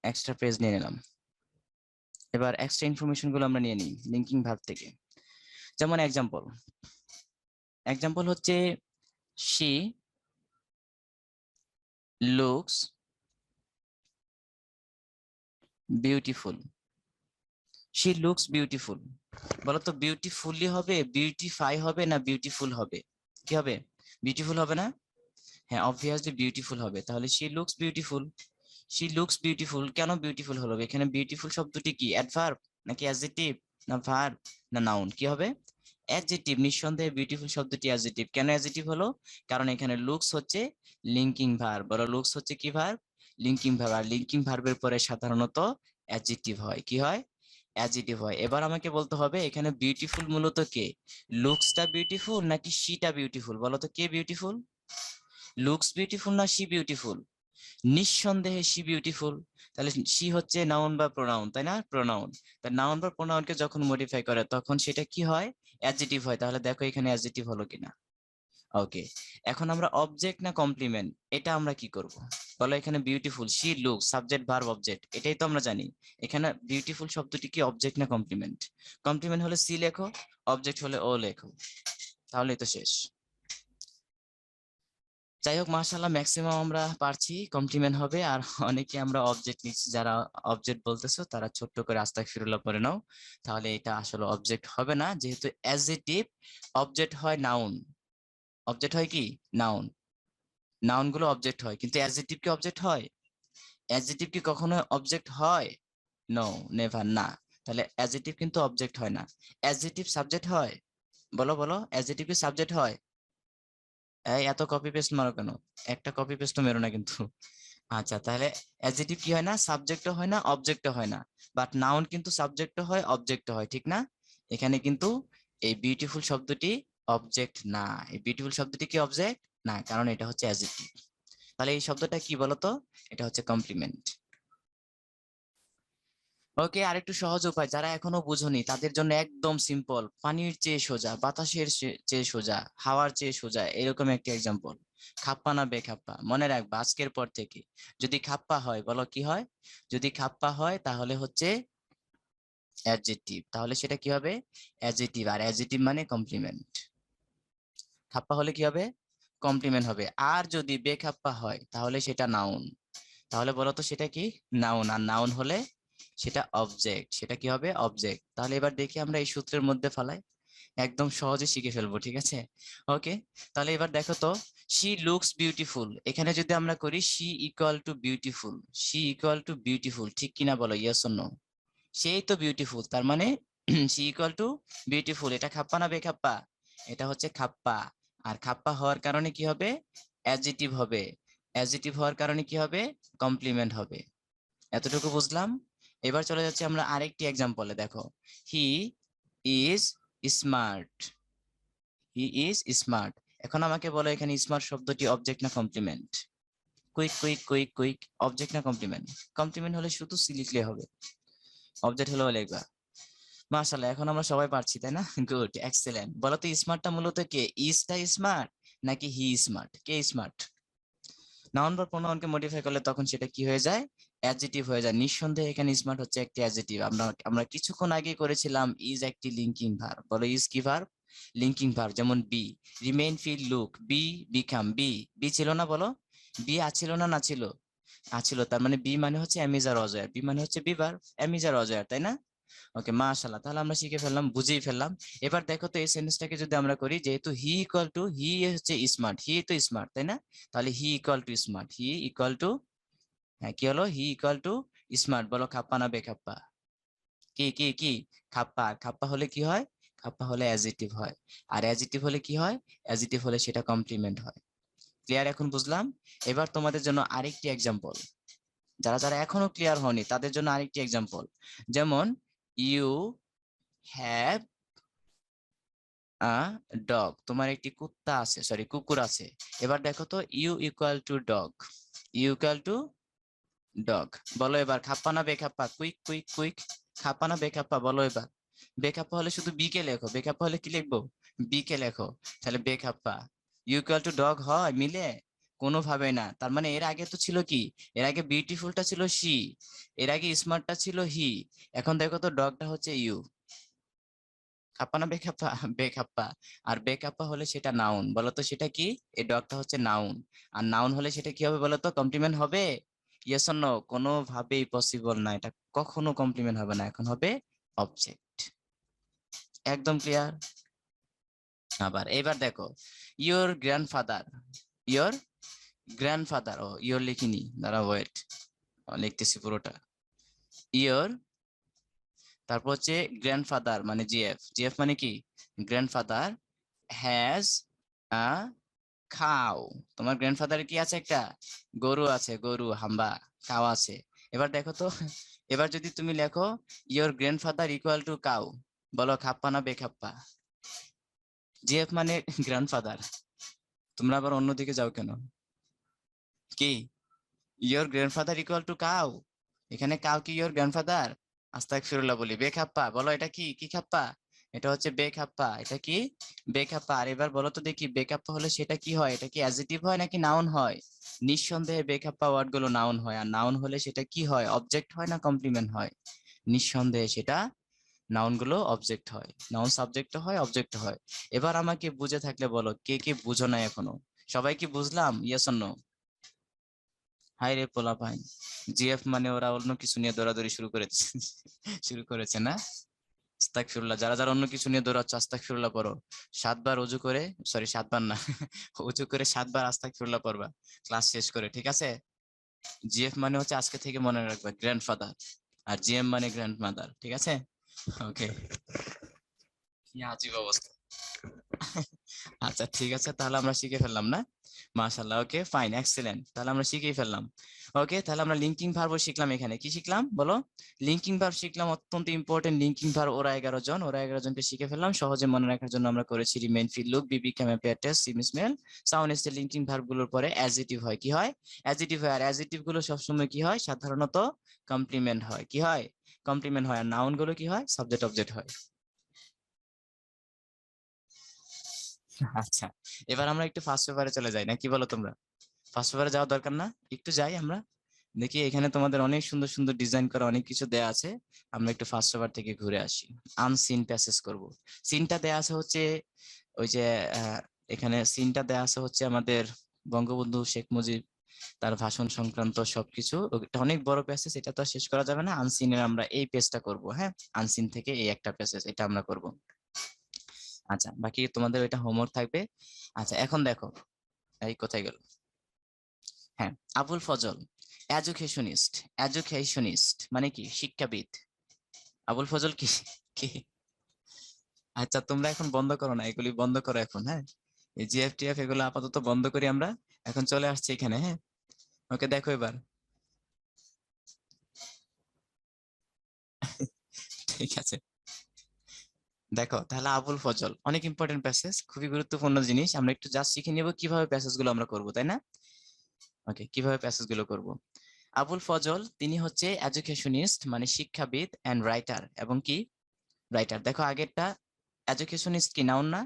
এক্সট্রা পেজ নিয়ে নিলাম। এবার এক্সট্রা ইনফরমেশন গুলো আমরা নিয়ে নিই লিঙ্কিং ভার্ব থেকে। যেমন এক্সাম্পল, এক্সাম্পল হচ্ছে she looks beautiful, she looks beautiful। বলো তো বিউটিফুলি হবে, বিউটিফাই হবে না বিউটিফুল হবে? কি হবে? বিউটিফুল হবে না? হ্যাঁ অবভিয়াসলি বিউটিফুল হবে। তাহলে she looks beautiful, she looks beautiful। কেন বিউটিফুল হলো? এখানে বিউটিফুল শব্দটি কি অ্যাডভার্ব নাকি অ্যাডজেক্টিভ না ভার্ব না নাউন? কি হবে? অ্যাডজেক্টিভ। নিঃসন্দেহে বিউটিফুল শব্দটি অ্যাডজেক্টিভ। কেন অ্যাডজেক্টিভ হলো? কারণ এখানে লুকস হচ্ছে লিঙ্কিং ভার্ব। বলো লুকস হচ্ছে কি ভার্ব? Linking verb. আর লিঙ্কিং ভার্বের পরে সাধারণত অ্যাডজেক্টিভ হয়। কি হয়? অ্যাডজেক্টিভ হয়। এবার আমাকে বলতে হবে এখানে বিউটিফুল মূলত কে? লুকসটা বিউটিফুল নাকি শিটা বিউটিফুল? বলো তো কে বিউটিফুল? লুকস বিউটিফুল না শি বিউটিফুল? নিঃসন্দেহে শি বিউটিফুল। তাহলে শি হচ্ছে নাউন বা প্রোনাউন, তাই না? প্রোনাউন। তা নাউন বা প্রোনাউনকে যখন মডিফাই করে তখন সেটা কি হয়? অ্যাডজেক্টিভ হয়। তাহলে দেখো এখানে অ্যাডজেক্টিভ হলো কিনা। ওকে, এখন আমরা অবজেক্ট না কমপ্লিমেন্ট এটা আমরা কি করব? বলো এখানে beautiful she look subject verb object, এটাই তো আমরা জানি। এখানে বিউটিফুল শব্দটি কি অবজেক্ট না কমপ্লিমেন্ট? কমপ্লিমেন্ট হলে সি লেখো, অবজেক্ট হলে ও লেখো, তাহলেই তো শেষ। যাই হোক মাশাআল্লাহ ম্যাক্সিমাম আমরা পারছি, কমপ্লিমেন্ট হবে। আর অনেকে আমরা অবজেক্ট নিচ্ছি, যারা অবজেক্ট বলতেছো তারা ছোট্ট করে আস্তাগফিরুল্লাহ পড়ে নাও, তাহলে এটা আসলে অবজেক্ট হবে না, যেহেতু অ্যাডজেক্টিভ অবজেক্ট হয় নাউন। অবজেক্ট হয় কি? নাউন। নাউন গুলো অবজেক্ট হয়, কিন্তু অ্যাডজেক্টিভ কি অবজেক্ট হয়? অ্যাডজেক্টিভ কি কখনো অবজেক্ট হয়? নো, নেভার না। তাহলে অ্যাডজেক্টিভ কিন্তু অবজেক্ট হয় না। অ্যাডজেক্টিভ সাবজেক্ট হয়? বলো বলো, অ্যাডজেক্টিভ কি সাবজেক্ট হয়? এই এত কপি পেস্ট মারো কেন? একটা কপি পেস্টও মেরো না কিন্তু। আচ্ছা, তাহলে অ্যাডজেক্টিভ কি হয় না? সাবজেক্টও হয় না, অবজেক্টও হয় না। বাট নাউন কিন্তু সাবজেক্টও হয়, অবজেক্টও হয়, ঠিক না? এখানে কিন্তু এই বিউটিফুল শব্দটি অবজেক্ট না। এই বিউটিফুল শব্দটি কি অবজেক্ট না, কারণ এটা হচ্ছে অ্যাডজেক্টিভ। তাহলে এই শব্দটা কি বলতো? এটা হচ্ছে কমপ্লিমেন্ট। ওকে, আরেকটু সহজ উপায়, যারা এখনো বুঝোনি তাদের জন্য একদম সিম্পল, পানির চেয়ে সোজা, বাতাসের চেয়ে সোজা, হাওয়ার চেয়ে সোজা, এরকম একটি এক্সাম্পল। খাপ্পা না বেখাপ্পা? মনে রাখবা আজকের পর থেকে যদি খাপ্পা হয়, বলো কি হয়? যদি খাপ্পা হয় তাহলে হচ্ছে অ্যাডজেক্টিভ, তাহলে সেটা কি হবে? অ্যাডজেক্টিভ। আর অ্যাডজেক্টিভ মানে কমপ্লিমেন্ট। খাপ্পা হলে কি হবে? কমপ্লিমেন্ট হবে। আর যদি বেখাপ্পা হয় তাহলে সেটা নাউন। তাহলে বলো তো সেটা কি? নাউন। আর নাউন হলে সেটা অবজেক্ট। সেটা কি হবে? অবজেক্ট। তাহলে এবার দেখি আমরা এই সূত্রের মধ্যে ফালাই, একদম সহজে শিখে ফেলবো, ঠিক আছে? ওকে, তাহলে এবার দেখো তো, শি লুকস বিউটিফুল, এখানে যদি আমরা করি she equal to beautiful, she equal to beautiful, ঠিক কিনা বলো, ইয়েস অর নো? সেই তো বিউটিফুল, তার মানে শি ইকুয়াল টু বিউটিফুল। এটা খাপ্পা না বেখাপ্পা? এটা হচ্ছে খাপ্পা। আর খাপ্পা হওয়ার কারণে কি হবে? অ্যাডজেক্টিভ হবে। অ্যাডজেক্টিভ হওয়ার কারণে কি হবে? কমপ্লিমেন্ট হবে। এতটুকু বুঝলাম। এবার চলে যাচ্ছে আমরা আরেকটি এক্সাম্পলে। দেখো, he is smart, he is smart. এখন আমাকে বলো এখানে স্মার্ট শব্দটি অবজেক্ট না complement? Quick quick quick quick, object না কমপ্লিমেন্ট? কমপ্লিমেন্ট হলে শুধু সি লিখলে হবে, অবজেক্ট হলেও লিখবা। মাশাআল্লাহ, এখন আমরা সবাই পারছি, তাই না? Good, excellent. বলো তো স্মার্টটা মূলত কে? ইজটা স্মার্ট নাকি হি স্মার্ট? কে স্মার্ট? নাউন বা প্রোনাউনকে মডিফাই করলে তখন সেটা কি হয়ে যায়? অ্যাডজেক্টিভ হয়ে যায়। নিঃসন্দেহে এখানে স্মার্ট হচ্ছে একটি অ্যাডজেক্টিভ। আমরা আমরা কিছুক্ষণ আগে করেছিলাম ইজ একটি লিঙ্কিং ভার্ব। বলো ইজ কি ভার্ব? Linking verb. যেমন be, remain, feel, look, be, become. Be, be ছিল না বলো? বি আছিল না, না ছিল? আছিল। তার মানে বি মানে হচ্ছে অ্যামিজ আর অজয়ার, বি মানে হচ্ছে বি ভার্ব, অ্যামিজ আর অজয়ার, তাই না? ওকে মাশাআল্লাহ, তাহলে আমরা শিখে ফেললাম, বুঝেই ফেললাম। এবার দেখো তো এই সেন্টেন্সটাকে যদি আমরা করি, যেহেতু হি ইকুয়াল টু, হি হচ্ছে স্মার্ট, হি তো স্মার্ট, তাই না? তাহলে he equal to smart, he equal to, হ্যাঁ কি হলো? He equal to smart. বলো খাপ্পা না বেখাপ্পা? কি কি কি? খাপ্পা। আর খাপ্পা হলে কি হয়? খাপ্পা হলে অ্যাডজেক্টিভ হয়। আর অ্যাডজেক্টিভ হলে কি হয়? অ্যাডজেক্টিভ হলে সেটা কমপ্লিমেন্ট হয়। ক্লিয়ার? এখন বুঝলাম। এবার তোমাদের জন্য আরেকটি এক্সাম্পল, যারা যারা এখনো ক্লিয়ার হয়নি তাদের জন্য আরেকটি এক্সাম্পল। যেমন ইউ হ্যাভ আ ডগ, তোমার একটি কুত্তা আছে, সরি কুকুর আছে। এবার দেখো তো you equal to dog, you equal to dog. বলো এবার খাপ্পা না বেখাপ্পা? Quick quick quick. খাপ্পা না বেখাপ্পা বলো এবার? বেখাপ্পা হলে শুধু বি কে লেখো, বেখাপ্পা হলে কি লিখবো? বি কে লেখো। তাহলে বেখাপ্পা। ইউ ইকুয়াল টু ডগ হয় মিলে? কোনোভাবে না। তার মানে এর আগে তো ছিল কি? এর আগে বিউটিফুলটা ছিল সি, এর আগে স্মার্টটা ছিল হি। এখন দেখো তো ডগটা হচ্ছে ইউ। খাপ্পা না বেখাপ্পা? বেখাপ্পা। আর বেখাপ্পা হলে সেটা নাউন, বলতো সেটা কি? এই ডগটা হচ্ছে নাউন। আর নাউন হলে সেটা কি হবে বলতো? কমপ্লিমেন্ট হবে? Yes or no? কোনোভাবেই পসিবল না, এটা কখনো কমপ্লিমেন্ট হবে না, এখন হবে অবজেক্ট। একদম ক্লিয়ার? আবার এবার দেখো ইয়োর গ্র্যান্ডফাদার, ইয়োর গ্র্যান্ডফাদার, ও ইয়োর লিখিনি, দাঁড়া ওয়েট, লিখতেছি পুরোটা। ইয়োর, তারপর হচ্ছে গ্র্যান্ডফাদার মানে জিএফ, জিএফ মানে কি? গ্র্যান্ডফাদার হ্যাজ আ খাও। তোমার গ্র্যান্ডফাদার কি আছে? একটা গরু আছে, গরু হাম্বা, কাও আছে। এবার দেখো তো, এবার যদি তুমি লেখো your grandfather equal to cow, বলো খাপ্পা না বেখাপ্পা? জিএফ মানে গ্র্যান্ডফাদার, তোমরা আবার অন্যদিকে যাও কেন? কি your grandfather equal to cow? এখানে কাউ কি ইয়োর গ্র্যান্ডফাদার? আস্তাগফিরুল্লাহ বলি। বেখাপ্পা বলো, এটা কি? কি খাপ্পা? এটা হচ্ছে বেখাপ্পা। এটা কি? বেখাপ্পা। আর এবার বলো তো দেখি, বেখাপ্পা হলে সেটা কি হয়? এটা কি অ্যাডজেক্টিভ হয় নাকি নাউন হয়? নিঃসন্দেহে বেখাপ্পা ওয়ার্ড গুলো নাউন হয়। আর নাউন হলে সেটা কি হয়? অবজেক্ট হয় না কমপ্লিমেন্ট হয়? নিঃসন্দেহে সেটা নাউন গুলো অবজেক্ট হয়, নাউন সাবজেক্ট হয়, অবজেক্ট হয়। এবার আমাকে বুঝে থাকলে বলো, কে কে বুঝো না এখনো? সবাই কি বুঝলাম? Yes or no? হাই রে পোলা ভাই, জিএফ মানে ওরা অন্য কিছু নিয়ে দৌড়াদৌড়ি শুরু করেছে, শুরু করেছে না? আস্তাগফিরুল্লাহ। যারা যারা অন্য কিছু নিয়ে দৌড়াচ্ছ আস্তাগফিরুল্লাহ পড়ো। 7 বার অজু করে, সরি 7 বার না, অজু করে 7 বার আস্তাগফিরুল্লাহ পড়বা ক্লাস শেষ করে, ঠিক আছে? জিএফ মানে হচ্ছে আজকে থেকে মনে রাখবা গ্র্যান্ডফাদার, আর জিএম মানে গ্র্যান্ড মাদার, ঠিক আছে? ওকে, কি আজীব অবস্থা। আচ্ছা ঠিক আছে, তাহলে আমরা শিখে ফেললাম না? মাশাআল্লাহ, ওকে ফাইন, এক্সেলেন্ট, তাহলে আমরা শিখেই ফেললাম। ওকে, তাহলে আমরা লিঙ্কিং ভার্বও শিখলাম। এখানে কি শিখলাম বলো? লিঙ্কিং ভার্ব শিখলাম, অত্যন্ত ইম্পর্টেন্ট লিঙ্কিং ভার্ব। ওরা 11 জন, ওরা 11 জনকে শিখে ফেললাম। সহজে মনে রাখার জন্য আমরা করেছি remain, feel, look, be become, appear, taste, seem, smell, sound. এসে লিঙ্কিং ভার্ব গুলোর পরে অ্যাডজেক্টিভ হয়। কি হয়? অ্যাডজেক্টিভ হয়। আর অ্যাডজেক্টিভ গুলো সবসময় কি হয়? সাধারণত কমপ্লিমেন্ট হয়। কি হয়? কমপ্লিমেন্ট হয়। আর নাউন গুলো কি হয়? সাবজেক্ট অবজেক্ট হয়। আচ্ছা, এবার আমরা একটু ফার্স্ট পেপারে চলে যাই, না কি বলো তোমরা? ফার্স্ট পেপারে যাওয়ার দরকার না? একটু যাই আমরা, দেখি এখানে তোমাদের অনেক সুন্দর সুন্দর ডিজাইন করা অনেক কিছু দেয়া আছে। আমরা একটু ফার্স্ট পেপার থেকে ঘুরে আসি, আনসিন প্যাসেজ করব। সিনটা দেয়া আছে হচ্ছে ওই যে এখানে সিনটা দেয়া আছে হচ্ছে আমাদের বঙ্গবন্ধু শেখ মুজিব, তার ভাষণ সংক্রান্ত সবকিছু। এটা অনেক বড় প্যাসেজ, এটা তো আর শেষ করা যাবে না। আনসিনের আমরা এই পেজটা করব, হ্যাঁ? আনসিন থেকে এই একটা প্যাসেজ, এটা আমরা করব। আচ্ছা, বাকি তোমাদের ওইটা হোমওয়ার্ক থাকবে। আচ্ছা এখন দেখো, এই কোথায় গেল? হ্যাঁ, আবুল ফজল এডুকেশনিস্ট, এডুকেশনিস্ট মানে কি? শিক্ষাবিদ। আবুল ফজল কি? কি? আচ্ছা তোমরা এখন বন্ধ করো না, এগুলি বন্ধ করো এখন, হ্যাঁ? এই জিএফটিএফ এগুলো আপাতত বন্ধ করি আমরা। এখন চলে আসছে এখানে, হ্যাঁ? ওকে দেখো এবার। ঠিক আছে, দেখো তাহলে আবুল ফজল অনেক ইম্পর্টেন্ট প্যাসেজ, খুবই গুরুত্বপূর্ণ জিনিস। আমরা একটু জাস্ট শিখে নিব কিভাবে প্যাসেজ গুলো আমরা করবো, তাই না? ওকে, কিভাবে প্যাসেজ গুলো করবো। আবুল ফজল তিনি হচ্ছে এডুকেশনিস্ট মানে শিক্ষাবিদ, এন্ড রাইটার, এবং কি রাইটার। দেখো আগেরটা এডুকেশনিস্ট কি নাউন না?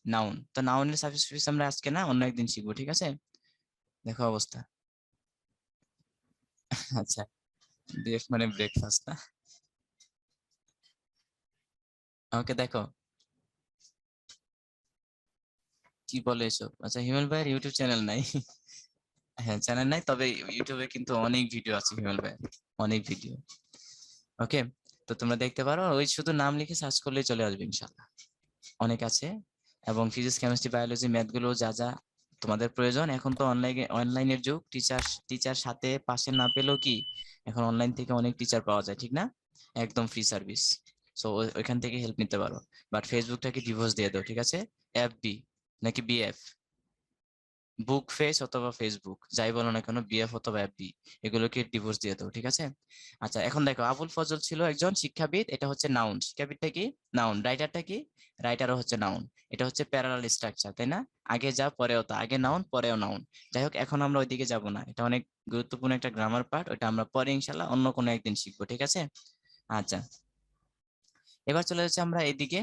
নাউন। তো নাউনের সাবস্টিটিউট আমরা আজকে না, অন্য একদিন শিখবো, ঠিক আছে? দেখো অবস্থা। আচ্ছা, ব্রেক মানে ব্রেকফাস্ট না? আমাকে দেখো কি বলে এসব। আচ্ছা, হিমেল ভাইয়ের ইউটিউব চ্যানেল নাই? হ্যাঁ চ্যানেল নাই, তবে ইউটিউবে কিন্তু অনেক ভিডিও আছে হিমেল ভাইয়ের, অনেক ভিডিও। ওকে, তো তোমরা দেখতে পারো, ওই শুধু নাম লিখে সার্চ করলেই চলে আসবে ইনশাল্লাহ, অনেক আছে। এবং ফিজিক্স, কেমিস্ট্রি, বায়োলজি, ম্যাথ গুলো যা যা তোমাদের প্রয়োজন। এখন তো অনলাইনের যুগ, টিচার টিচার সাথে পাশে না পেলেও কি, এখন অনলাইন থেকে অনেক টিচার পাওয়া যায়, ঠিক না? একদম ফ্রি সার্ভিস। সো ওইখান থেকে হেল্প নিতে পারো। বাট ফেসবুকটাকে ডিভোর্স দিয়ে দাও, ঠিক আছে? এফবি নাকি বিএফ? বুক ফেস অথবা ফেসবুক যাই বলো না কেন, বিএফ অথবা এফবি, এগুলোকে ডিভোর্স দিয়ে দাও, ঠিক আছে? আচ্ছা এখন দেখো, আবুল ফজল ছিল একজন শিক্ষাবিদ, এটা হচ্ছে নাউন। শিক্ষাবিদটা কি? নাউন। রাইটারটা কি? রাইটারও হচ্ছে নাউন। এটা হচ্ছে প্যারালাল স্ট্রাকচার, তাই না? আগে যা পরেও তা, আগে নাউন পরেও নাউন। যাই হোক, এখন আমরা ওইদিকে যাব না, এটা অনেক গুরুত্বপূর্ণ একটা গ্রামার পার্ট, ওটা আমরা পরে ইনশাল্লাহ অন্য কোনো একদিন শিখবো, ঠিক আছে? আচ্ছা, এবার চলে যাচ্ছি আমরা এদিকে।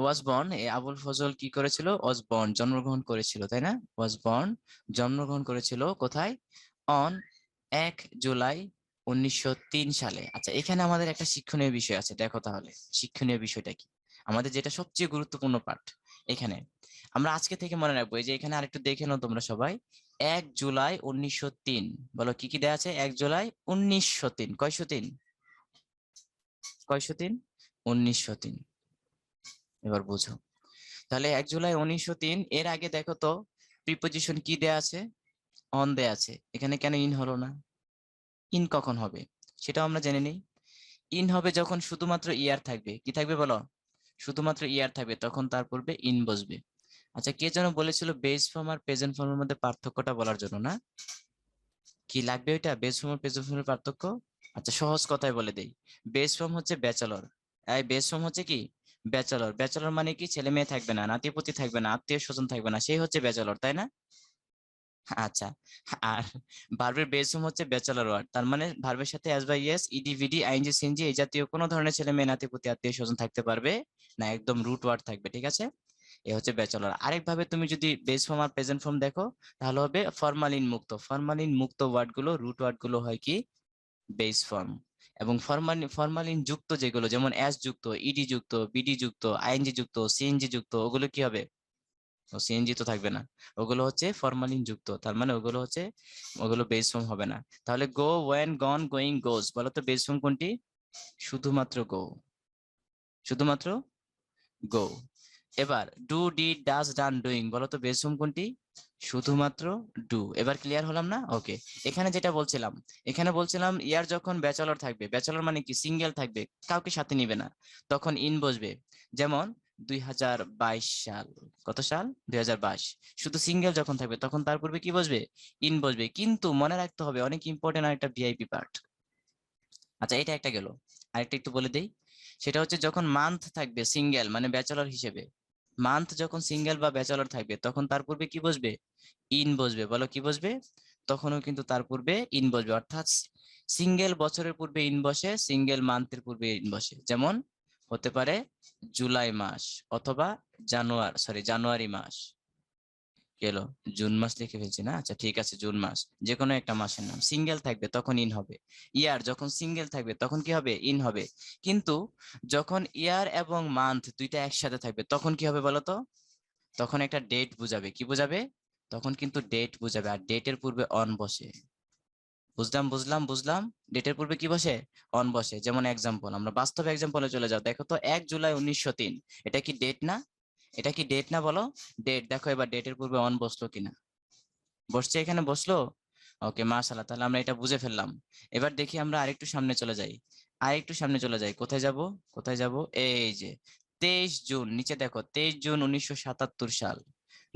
ওয়াজ বর্ন, আবুল ফজল কি করেছিল? ওয়াজ বর্ন, জন্মগ্রহণ করেছিল, তাই না? ওয়াজ বর্ন, জন্মগ্রহণ করেছিল কোথায়? অন 1 জুলাই 1903 সালে। আচ্ছা, এখানে আমাদের একটা শিক্ষণীয় বিষয় আছে, দেখো তাহলে শিক্ষণীয় বিষয়টা কি, আমাদের যেটা সবচেয়ে গুরুত্বপূর্ণ পার্ট এখানে। আমরা আজকে থেকে মনে রাখবো, এই যে এখানে আরেকটু দেখে নাও তোমরা সবাই। 1 জুলাই 1903, বলো কি কি দেওয়া আছে? 1 জুলাই 1903, কয়শো তিন? কয়শো তিন? 1903। এবার বুঝো, তাহলে 1 জুলাই 1903, এর আগে দেখো তো প্রিপজিশন কি দেয়া আছে? অন দেয়া আছে। এখানে কেন ইন হলো না? ইন কখন হবে সেটাও আমরা জেনে নিই। ইন হবে যখন শুধুমাত্র ইয়ার থাকবে। কি থাকবে বলো? শুধুমাত্র ইয়ার থাকবে, তখন তার পূর্বে ইন বসবে। আচ্ছা, কে যেন বলেছিল বেস ফর্ম আর প্রেজেন্ট ফর্মের মধ্যে পার্থক্যটা বলার জন্য, না? কি লাগবে ওইটা, বেস ফর্ম আর প্রেজেন্ট ফর্মের পার্থক্য? আচ্ছা, সহজ কথায় বলে দেই। বেস ফর্ম হচ্ছে ব্যাচেলর। এই বেস ফর্ম হচ্ছে কি? ব্যাচেলর। ব্যাচেলর মানে কি? ছেলে মেয়ে থাকবে না, নাতিপুতি থাকবে না, আত্মীয় স্বজন থাকবে না, সেই হচ্ছে ব্যাচেলর, তাই না? আচ্ছা, আর ভার্বের বেস ফর্ম হচ্ছে ব্যাচেলর ওয়ার্ড, তার মানে ভার্বের সাথে এস বা ইএস, ইডি, ভিডি, আইএনজি, সিএনজি এই জাতীয় কোনো ধরনের ছেলে মেয়ে, নাতিপুতি, আত্মীয় স্বজন থাকতে পারবে না, একদম রুট ওয়ার্ড থাকবে, ঠিক আছে? এ হচ্ছে ব্যাচেলর। আরেকভাবে তুমি যদি বেস ফর্ম আর প্রেজেন্ট ফর্ম দেখো, তাহলে হবে ফরমালিন মুক্ত। ফরমালিন মুক্ত ওয়ার্ড গুলো, রুট ওয়ার্ড গুলো হয় কি? Base form. এবং ফরমালিন ফরমালিন যুক্ত যেগুলো, যেমন এস যুক্ত, ইডি যুক্ত, বিডি যুক্ত, আইএনজি যুক্ত, সিএনজি যুক্ত, ওগুলো কি হবে? ও সিএনজি তো থাকবে না, ওগুলো হচ্ছে ফরমালিন যুক্ত, তার মানে ওগুলো হচ্ছে, ওগুলো বেস ফর্ম হবে না। তাহলে গো, ওয়েন, গন, গোয়িং, গোজ, বলো তো বেস ফর্ম কোনটি? শুধুমাত্র গো, শুধুমাত্র গো। এবার do, did, does, done, doing, বলো তো বেস ফর্ম কোনটি? শুধুমাত্র ডু। এবার ক্লিয়ার হলাম না? ওকে। এখানে যেটা বলছিলাম, এখানে বলছিলাম ইয়ার যখন ব্যাচেলর থাকবে, ব্যাচেলর মানে কি? সিঙ্গেল থাকবে, কাউকে সাথে নিবে না, তখন ইন বসবে। যেমন 2022 সাল, কত সাল? 2022। শুধু সিঙ্গেল যখন থাকবে তখন তার পূর্বে কি বসবে? ইন বসবে। কিন্তু মনে রাখতে হবে অনেক ইম্পর্টেন্ট আর একটা ভিআইপি পার্ট। আচ্ছা, এটা একটা গেল, আরেকটা একটু বলে দেই। সেটা হচ্ছে যখন মান্থ থাকবে সিঙ্গেল মানে ব্যাচেলর হিসেবে, মান্থ যখন সিঙ্গেল বা ব্যাচেলর থাকবে তখন তার পূর্বে কি বসবে? ইন বসবে। বলো কি বসবে? তখনও কিন্তু তার পূর্বে ইন বসবে, অর্থাৎ সিঙ্গেল বছরের পূর্বে ইন বসে, সিঙ্গেল মান্থের পূর্বে ইন বসে। যেমন হতে পারে জুলাই মাস অথবা জানুয়ারি মাস। গেল, জুন মাস লিখে ফেলছি না? আচ্ছা ঠিক আছে, জুন মাস, যে কোনো একটা মাসের নাম সিঙ্গেল থাকবে তখন ইন হবে। ইয়ার যখন সিঙ্গেল থাকবে তখন কি হবে? ইন হবে। কিন্তু যখন ইয়ার এবং মান্থ দুইটা একসাথে থাকবে তখন কি হবে বলো তো? তখন একটা ডেট বুঝাবে। কি বুঝাবে? তখন কিন্তু ডেট বুঝাবে, আর ডেটের পূর্বে অন বসে। বুঝলাম বুঝলাম বুঝলাম। ডেটের পূর্বে কি বসে? অন বসে। যেমন এক্সাম্পল, আমরা বাস্তব এক্সাম্পলে চলে যাও, দেখো তো 1 জুলাই 1903, এটা কি ডেট না? এটা কি ডেট না বলো? ডেট। দেখো এবার ডেটের পূর্বে অন বসলো কিনা? বসছে, এখানে বসলো। ওকে, মাশাআল্লাহ, তাহলে আমরা এটা বুঝে ফেললাম। এবার দেখি আমরা আরেকটু সামনে চলে যাই, আরেকটু সামনে চলে যাই। কোথায় যাব? কোথায় যাব? এই যে 23 জুন, নিচে দেখো 23 জুন 1977 সাল।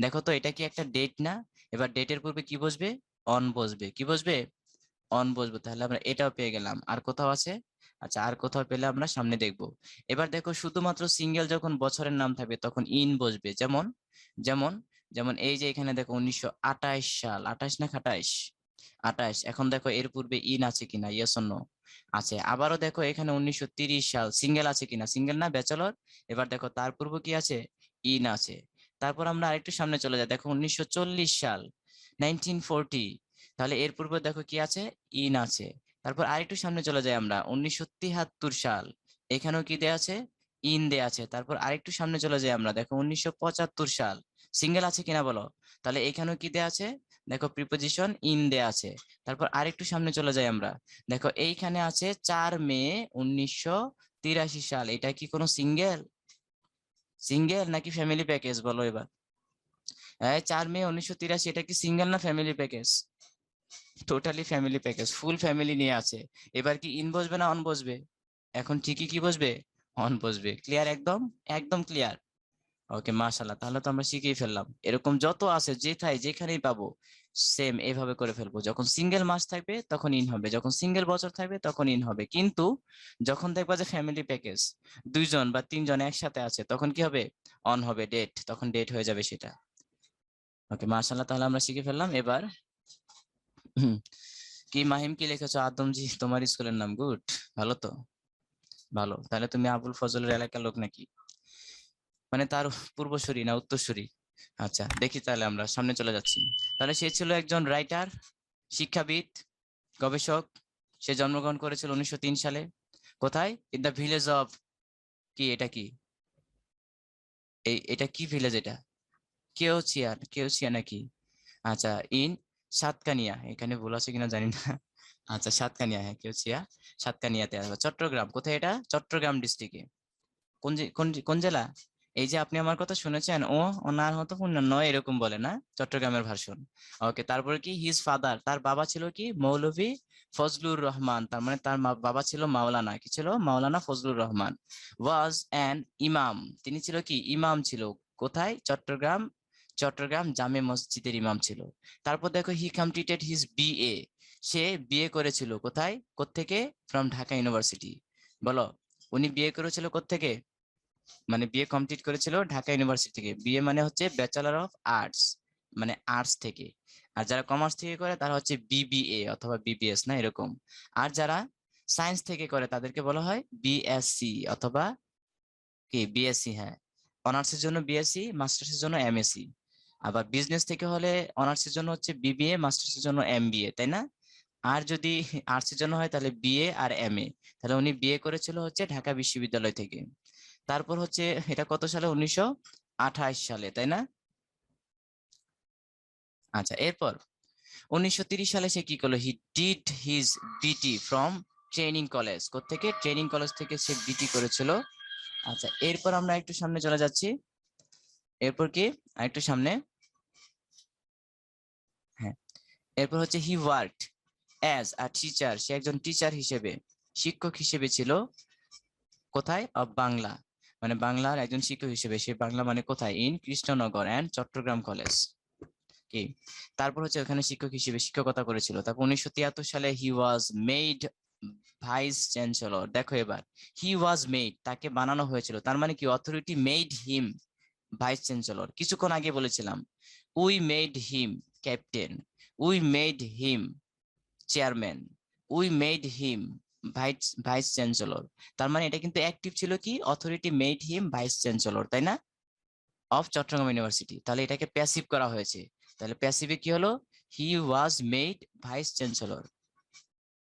দেখো তো এটা কি একটা ডেট না? এবার ডেটের পূর্বে কি বসবে? অন বসবে। কি বসবে? অন বসবে। তাহলে আমরা এটাও পেয়ে গেলাম। আর কোথাও আছে? আচ্ছা, আর কোথাও পেলে আমরা সামনে দেখবো। এবার দেখো শুধুমাত্র সিঙ্গেল যখন বছরের নাম থাকবে তখন ইন বসবে। যেমন যেমন যেমন এই যে এখানে দেখো 1928 সাল, 28 না 28? 28। এখন দেখো এর পূর্বে ইন আছে কিনা, ইয়েস অর নো? আছে। আবারও দেখো এখানে 1930 সাল, সিঙ্গেল আছে কিনা? সিঙ্গেল না, ব্যাচেলর। এবার দেখো তার পূর্বে কি আছে? ইন আছে। তারপর আমরা আরেকটু সামনে চলে যাই, দেখো 1940 সাল, 1940, তাহলে এর পূর্বে দেখো কি আছে? ইন আছে। তারপর আরেকটু সামনে চলে যাই আমরা, 1973 সাল, এখানেও কি দেয়া আছে? ইন দেয়া আছে। তারপর আরেকটু সামনে চলে যাই আমরা, দেখো 1975 সাল, সিঙ্গেল আছে কিনা বলো? তাহলে এখানেও কি দেয়া আছে? দেখো প্রিপোজিশন ইন দেয়া আছে। তারপর আরেকটু সামনে চলে যাই আমরা, দেখো এইখানে আছে 4 মে 1983 সাল, এটা কি কোনো সিঙ্গেল? সিঙ্গেল নাকি ফ্যামিলি প্যাকেজ বলো এবার? 4 মে 1983, এটা কি সিঙ্গেল না family package? Totally family package, full family নিয়ে আছে। এবার কি ইন বসবে না অন বসবে? এখন ঠিকই কি বসবে? অন বসবে। ক্লিয়ার? একদম একদম ক্লিয়ার। ওকে, মাশাআল্লাহ, তাহলে তো আমরা শিখেই ফেললাম। এরকম যত আছে যেখানেই পাবো সেম এইভাবে করে ফেলবো। যখন সিঙ্গেল মাস থাকবে তখন ইন হবে, যখন সিঙ্গেল বছর থাকবে তখন ইন হবে, কিন্তু যখন দেখবা যে ফ্যামিলি প্যাকেজ 2 জন বা 3 জন একসাথে আছে তখন কি হবে? অন হবে, ডেট, তখন ডেট হয়ে যাবে সেটা। ওকে, মাশাআল্লাহ, তাহলে আমরা শিখে ফেললাম। এবার কি মাহিম কি লিখেছো? আদমজি তোমার স্কুলের নাম, গুড, ভালো তো, ভালো। তাহলে তুমি আবুল ফজলের এলাকার লোক নাকি? মানে তার পূর্বসূরি না উত্তরসূরি? আচ্ছা, দেখি তাহলে আমরা সামনে চলে যাচ্ছি। তাহলে সে ছিল একজন রাইটার, শিক্ষাবিদ, গবেষক। সে জন্মগ্রহণ করেছিল 1903 সালে। কোথায়? ইন দ্য ভিলেজ অফ, কি এটা কি, এটা কি ভিলেজ এটা? কেওচিয়া নাকি? আচ্ছা, ইন সাতকানিয়া, এখানে ভুল আছে কিনা জানি না। আচ্ছা, সাতকানিয়া, হ্যাঁ কেওচিয়া, সাতকানিয়াতে আছে। চট্টগ্রাম, কোথায় এটা? চট্টগ্রাম ডিস্ট্রিক্টে। কোন জেলা? এই যে আপনি আমার কথা শুনেছেন, ও ওনার হতো নয় এরকম বলে না, চট্টগ্রামের ভার্সন। ওকে, তারপরে কি হিজ ফাদার, তার বাবা ছিল কি মৌলভী ফজলুর রহমান, তার মানে তার বাবা ছিল মাওলানা, কি ছিল? মাওলানা ফজলুর রহমান। ওয়াজ অ্যান ইমাম, তিনি ছিল কি ইমাম ছিল। কোথায়? চট্টগ্রাম জামে মসজিদের ইমাম ছিল। তারপর দেখো হি কমপ্লিটেড হিজ বিএ, সে বিয়ে করেছিল কোথায়, কোত্থেকে? From Dhaka university. বলো, উনি বিয়ে করেছিল কোত্থেকে? মানে বিএ কমপ্লিট করেছিল ঢাকা ইউনিভার্সিটি থেকে। বিএ মানে হচ্ছে ব্যাচেলর অফ আর্টস, মানে আর্টস থেকে। আর যারা কমার্স থেকে করে তারা হচ্ছে বিবিএ অথবা বিবিএস, না এরকম। আর যারা সায়েন্স থেকে করে তাদেরকে বলা হয় বিএসসি অথবা কি বিএসসি, হ্যাঁ। অনার্সের জন্য বিএসসি, মাস্টার্সের জন্য এমএসসি। আবার বিজনেস থেকে হলে অনার্সের জন্য হচ্ছে বিবিএ, মাস্টার্সের জন্য এমবিএ, তাই না? আর যদি আর্টসের জন্য হয় তাহলে বিএ আর এমএ। তাহলে উনি বিএ করেছিল হচ্ছে ঢাকা বিশ্ববিদ্যালয় থেকে। তারপর হচ্ছে এটা কত সালে? 1928 সালে, তাই না? আচ্ছা, এরপর 1930 সালে সে কি করলো? হি ডিড হিজ বিটি ফ্রম ট্রেনিং কলেজ। কোত্থেকে? ট্রেনিং কলেজ থেকে সে বিটি করেছিল। আচ্ছা, এরপর আমরা একটু সামনে চলে যাচ্ছি। এরপর কি আরেকটু সামনে, হ্যাঁ, এরপর হচ্ছে he worked as a teacher, সে একজন টিচার হিসেবে, শিক্ষক হিসেবে ছিল। কোথায়? অফ বাংলা, মানে বাংলার একজন শিক্ষক হিসেবে। সে বাংলা মানে কোথায়? In Krishnanagar and Chittagong college. কি, তারপর হচ্ছে ওখানে শিক্ষক হিসেবে শিক্ষকতা করেছিল। তারপর 1973 সালে হি ওয়াজ মেড ভাইস চ্যান্সেলর। দেখো এবার, হি ওয়াজ মেড, তাকে বানানো হয়েছিল, তার মানে কি? Authority made him vice chancellor. কিছুক্ষণ আগে বলেছিলাম we made him captain, we made him chairman, we made him vice vice chancellor. তার মানে এটা কিন্তু অ্যাক্টিভ ছিল, কি authority made him vice chancellor, তাই না? Of Chittagong university. তাহলে এটাকে প্যাসিভ করা হয়েছে। তাহলে প্যাসিভে কি হলো? He was made vice chancellor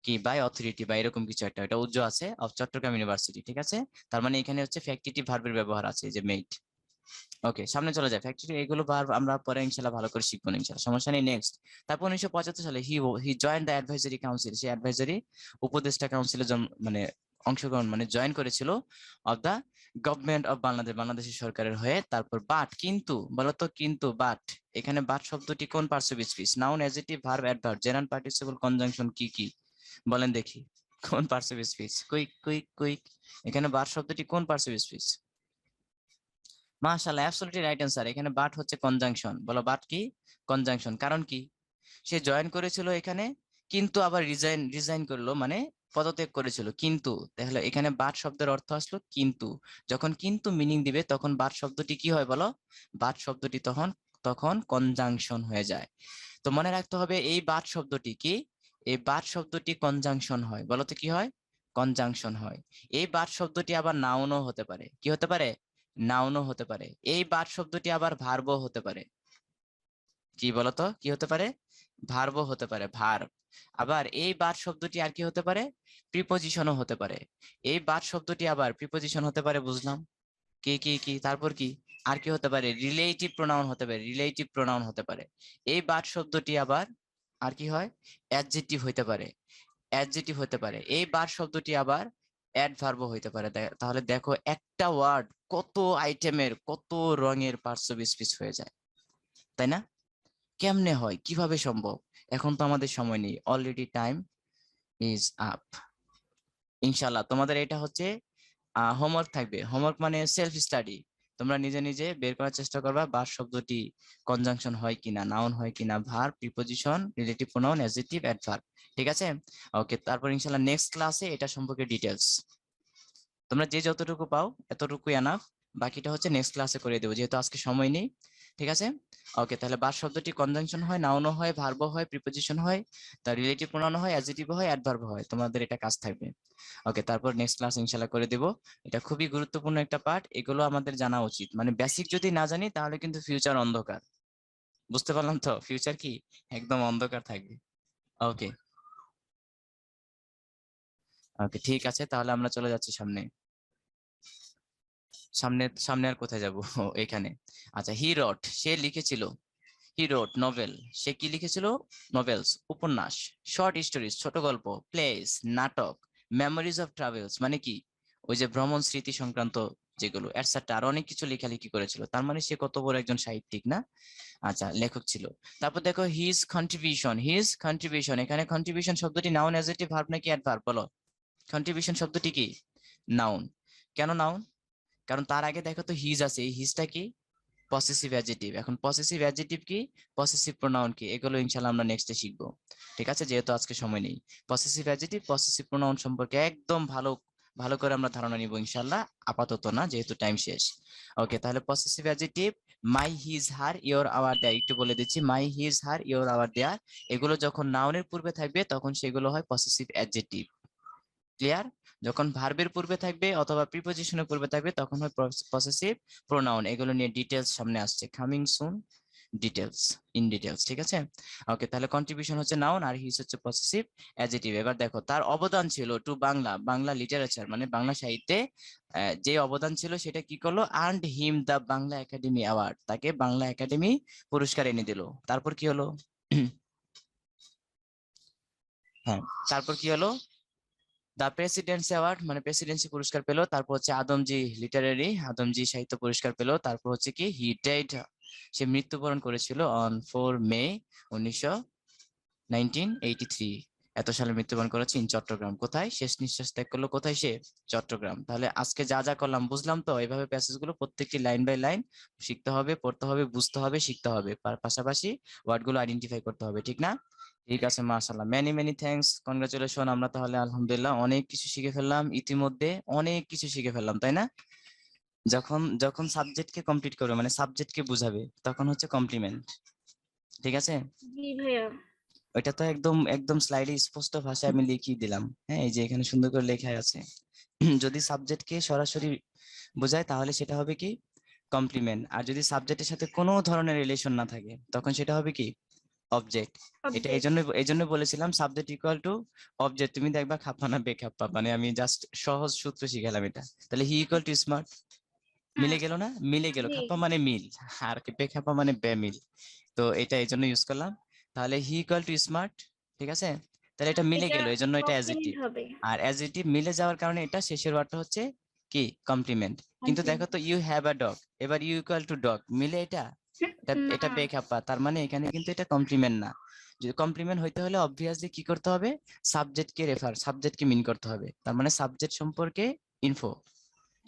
কি বাই অথরিটি বা এরকম কিছু একটা, এটা উজ্জ্ব আছে, অফ চট্টগ্রাম ইউনিভার্সিটি, ঠিক আছে? তার মানে এখানে হচ্ছে ফ্যাক্টিটিভ ভার্বের ব্যবহার আছে, যে মেড। ওকে, সামনে চলে যায়। ফ্যাক্টরি এগুলো ভার্ব আমরা পরে ইনশাআল্লাহ ভালো করে শিখবো ইনশাআল্লাহ, সমস্যা নেই। নেক্সট, তারপর 1975 সালে he join the advisory council, সে অ্যাডভাইজারি উপদেষ্টা কাউন্সিলে মানে অংশগ্রহণ মানে জয়েন করেছিল of the government of Bangladesh, বাংলাদেশের সরকারের হয়ে। তারপর বাট, কিন্তু বলতো, কিন্তু বাট, এখানে বাট শব্দটি কোন part of speech? Noun, adjective, verb, adverb, general participle, conjunction, কি কি বলেন দেখি? কোন part of speech? Quick quick quick, এখানে বাট শব্দটি কোন পার্টসিপ স্পিচ? মাশাআল্লাহ, অ্যাবসলিউটলি রাইট অ্যান্সার। এখানে বাট হচ্ছে কনজাংশন। বলো বাট কি? কনজাংশন। কারণ কি? সে জয়েন করেছিল এখানে, কিন্তু আবার রিজাইন করলো, মানে পদত্যাগ করেছিল, কিন্তু তাহলে এখানে বাট শব্দের অর্থ আসলো কিন্তু। যখন কিন্তু মিনিং দিবে তখন বাট শব্দটি কি হয় বলো? বাট শব্দটি তখন তখন কনজাংশন হয়ে যায়। তো মনে রাখতে হবে এই বাট শব্দটি কি, এই বাট শব্দটি কনজাংশন হয়। বলো তো কি হয়? কনজাংশন হয়। এই বাট শব্দটি আবার নাউনও হতে পারে। কি হতে পারে? নাউনও হতে পারে। এই বাট শব্দটি আবার ভার্বও হতে পারে। কি বলতো, কি হতে পারে? ভার্বও হতে পারে, ভার্ব। আবার এই বাট শব্দটি আর কি হতে পারে? প্রিপোজিশনও হতে পারে। এই বাট শব্দটি আবার প্রিপোজিশন হতে পারে, বুঝলাম। কি কি কি তারপর কি? আর কি হতে পারে? রিলেটিভ প্রোনাউন হতে পারে, রিলেটিভ প্রোনাউন হতে পারে। এই বাট শব্দটি আবার আর কি হয়? অ্যাডজেক্টিভ হইতে পারে, অ্যাডজেক্টিভ হতে পারে। এই বাট শব্দটি আবার অ্যাডভার্বও হইতে পারে। তাহলে দেখো একটা ওয়ার্ড কত আইটেমের, কত রঙের পার্টস অফ স্পিচ হয়ে যায়, তাই না? কেমনে হয়, কিভাবে সম্ভব? এখন তো আমাদের সময় নেই, অলরেডি টাইম ইজ আপ। ইনশাল্লাহ তোমাদের এটা হচ্ছে হোমওয়ার্ক থাকবে। হোমওয়ার্ক মানে সেলফ স্টাডি। তোমরা নিজে নিজে বের করার চেষ্টা করবা বার শব্দটি কনজাংশন হয় কিনা, নাউন হয় কিনা, verb, preposition, relative pronoun, adjective, adverb. ঠিক আছে, ওকে। তারপর ইনশাআল্লাহ নেক্সট ক্লাসে এটা সম্পর্কে ডিটেলস তোমরা যে যতটুকু পাও এতটুকু এনাফ, বাকিটা হচ্ছে নেক্সট ক্লাসে করে দেবো যেহেতু আজকে সময় নেই। ঠিক আছে, ওকে। তাহলে বার শব্দটি কনজাংশন হয়, নাউনও হয়, ভার্বও হয়, প্রিপজিশন হয়, তার রিলেটিভ প্রোনাউন হয়, অ্যাডজেক্টিভ হয়, অ্যাডভার্ব হয়। তোমাদের এটা কাজ থাকবে। ওকে, তারপর নেক্সট ক্লাস ইনশাআল্লাহ করে দেব। এটা খুবই গুরুত্বপূর্ণ একটা পার্ট, এগুলো আমাদের জানা উচিত। মানে বেসিক যদি না জানি তাহলে কিন্তু ফিউচার অন্ধকার। বুঝতে পারলাম তো, ফিউচার কি একদম অন্ধকার থাকবে। ওকে ওকে, ঠিক আছে, তাহলে আমরা চলে যাচ্ছি সামনে। সামনে সামনে আর কোথায় যাব? এখানে। আচ্ছা, হি রট, সে লিখেছিল। হি রোট নভেল, সে কি লিখেছিল? নভেলস, উপন্যাস। শর্ট স্টোরিজ, ছোট গল্প। প্লেস, নাটক। মেমোরিজ অফ ট্রাভেলস মানে কি? ওই যে ভ্রমণ স্মৃতি সংক্রান্ত যেগুলো, এটসেট্রা, আর অনেক কিছু লেখালেখি করেছিল। তার মানে সে কত বড় একজন সাহিত্যিক না? আচ্ছা, লেখক ছিল। তারপর দেখো হিজ কন্ট্রিবিউশন, হিজ কন্ট্রিবিউশন, এখানে কন্ট্রিবিউশন শব্দটি নাউন, অ্যাডজেক্টিভ, ভার্ব নাকি অ্যাডভার্ব বলো? কন্ট্রিবিউশন শব্দটি কি? নাউন। কেন নাউন? কারণ তার আগে দেখো তো হিজ আছে, এই হিজটা কি? Possessive adjective. এখন পসেসিভ অ্যাডজেক্টিভ কি, পসেসিভ প্রোনাউন কি, এগুলো ইনশাআল্লাহ আমরা নেক্সটে শিখবো। ঠিক আছে, যেহেতু আজকে সময় নেই। পসেসিভ অ্যাডজেক্টিভ, পসেসিভ প্রোনাউন সম্পর্কে একদম ভালো ভালো করে আমরা ধারণা নিব ইনশাআল্লাহ, আপাতত না যেহেতু টাইম শেষ। ওকে, তাহলে possessive adjective my, his, her, your, our, their. একটু বলে দিচ্ছি, my, his, her, your, our, their, এগুলো যখন নাউনের পূর্বে থাকবে তখন সেগুলো হয় পসেসিভ অ্যাডজেক্টিভ। ক্লিয়ার? যখন ভার্বের পূর্বে থাকবে অথবা প্রিপজিশনের পূর্বে থাকবে তখন হয় পসেসিভ প্রোনাউন। এগুলো নিয়ে ডিটেলস সামনে আসছে, coming soon, details, in details. ঠিক আছে, ওকে। তাহলে কন্ট্রিবিউশন হচ্ছে নাউন আর হিজ হচ্ছে পসেসিভ অ্যাডজেক্টিভ। এবার দেখো তার অবদান ছিল টু বাংলা, বাংলা লিটারেচার মানে বাংলা সাহিত্যে যে অবদান ছিল সেটা কি করলো? Earned him the Bangla academy award, তাকে বাংলা একাডেমি পুরস্কার এনে দিল। তারপর কি হলো? হ্যাঁ, তারপর কি হলো? দা প্রেসিডেন্সি অ্যাওয়ার্ড মানে প্রেসিডেন্সি পুরস্কার পেলো। তারপর হচ্ছে আদমজি লিটারারি, আদমজি সাহিত্য পুরস্কার পেলো। তারপর হচ্ছে কি, হি ডাইড, সে মৃত্যুবরণ করেছিল অন 4 মে 1983। এত সালে মৃত্যুবরণ করেছে ইন চট্টগ্রাম। কোথায়? শেষ নিঃশ্বাস ত্যাগ করলো কোথায় সে? চট্টগ্রাম। তাহলে আজকে যা যা করলাম বুঝলাম তো? এইভাবে প্যাসেজ গুলো প্রত্যেকটি লাইন বাই লাইন শিখতে হবে, পড়তে হবে, বুঝতে হবে, শিখতে হবে, পাশাপাশি ওয়ার্ড গুলো আইডেন্টিফাই করতে হবে। ঠিক না? ঠিক আছে, মাশাআল্লাহ, মেনি মেনি থ্যাঙ্কস, কনগ্রাচুলেশন। আমরা তাহলে আলহামদুলিল্লাহ অনেক কিছু শিখে ফেললাম, ইতিমধ্যে অনেক কিছু শিখে ফেললাম, তাই না? যখন যখন সাবজেক্টকে কমপ্লিট করবে মানে সাবজেক্টকে বুঝাবে তখন হচ্ছে কমপ্লিমেন্ট। ঠিক আছে, জি ভাইয়া। ওইটা তো একদম একদম স্লাইডে স্পষ্ট ভাষায় আমি লিখিয়ে দিলাম। হ্যাঁ, এই যে এখানে সুন্দর করে লেখা আছে। যদি সাবজেক্টকে সরাসরি বোঝায় তাহলে সেটা হবে কি, কমপ্লিমেন্ট। আর যদি সাবজেক্টের সাথে কোনো ধরনের রিলেশন না থাকে তখন সেটা হবে কি, অবজেক্ট। এটা এই জন্য বলেছিলাম সাবজেক্ট ইকুয়াল টু অবজেক্ট। তুমি দেখবা খাপ্পা না বেখাপ্পা, মানে আমি জাস্ট সহজ সূত্র শিখালাম এটা। তাহলে হি ইকুয়াল টু স্মার্ট, মিলে গেল না? মিলে গেল। জি। খাপ্পা মানে মিল, আর বেখাপ্পা মানে বেমিল। তো এটা এই জন্য ইউজ করলাম। তাহলে হি ইকুয়াল টু স্মার্ট। ঠিক আছে, তাহলে এটা মিলে এটা গেল, এই জন্য এটা কমপ্লিমেন্ট অ্যাডজেক্টিভ। হবে। আর অ্যাডজেক্টিভ মিলে যাওয়ার কারণে এটা শেষের ওয়ার্ডটা হচ্ছে কি, কমপ্লিমেন্ট। কিন্তু দেখো তো, ইউ হ্যাভ আ ডগ, এবার ইউ ইকুয়াল টু ডগ, মিলে এটা? এটা এটা না, বেখাপ্পা, তার মানে এখানে কিন্তু এটা কমপ্লিমেন্ট না। যদি কমপ্লিমেন্ট হইতে হলে অবভিয়াসলি কি করতে হবে, সাবজেক্টকে মিন করতে হবে। তার মানে সাবজেক্ট সম্পর্কে ইনফো,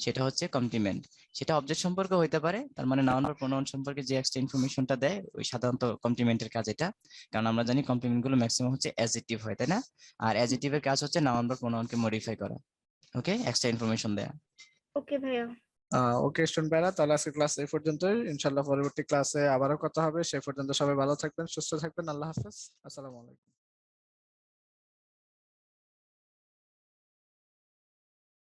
সেটা হচ্ছে কমপ্লিমেন্ট। সেটা অবজেক্ট সম্পর্কে হইতে পারে, তার মানে নাউন বা প্রোনাউন সম্পর্কে যে এক্সট্রা ইনফরমেশনটা দেয় ওই সাধারণত কমপ্লিমেন্টের কাজ এটা। কারণ আমরা জানি কমপ্লিমেন্ট গুলো ম্যাক্সিমাম হচ্ছে অ্যাডজেক্টিভ হয়, তাই না? আর অ্যাডজেক্টিভের কাজ হচ্ছে নাউন বা প্রোনাউনকে মডিফাই করা, ওকে, এক্সট্রা ইনফরমেশন দেয়া। ওকে ভাইয়া। ওকে স্টুডেন্ট ভাইরা, তাহলে আজকে ক্লাস এই পর্যন্তই। ইনশাল্লাহ পরবর্তী ক্লাসে আবারও কথা হবে। সে পর্যন্ত সবাই ভালো থাকবেন, সুস্থ থাকবেন। আল্লাহ হাফেজ, আসসালামু আলাইকুম।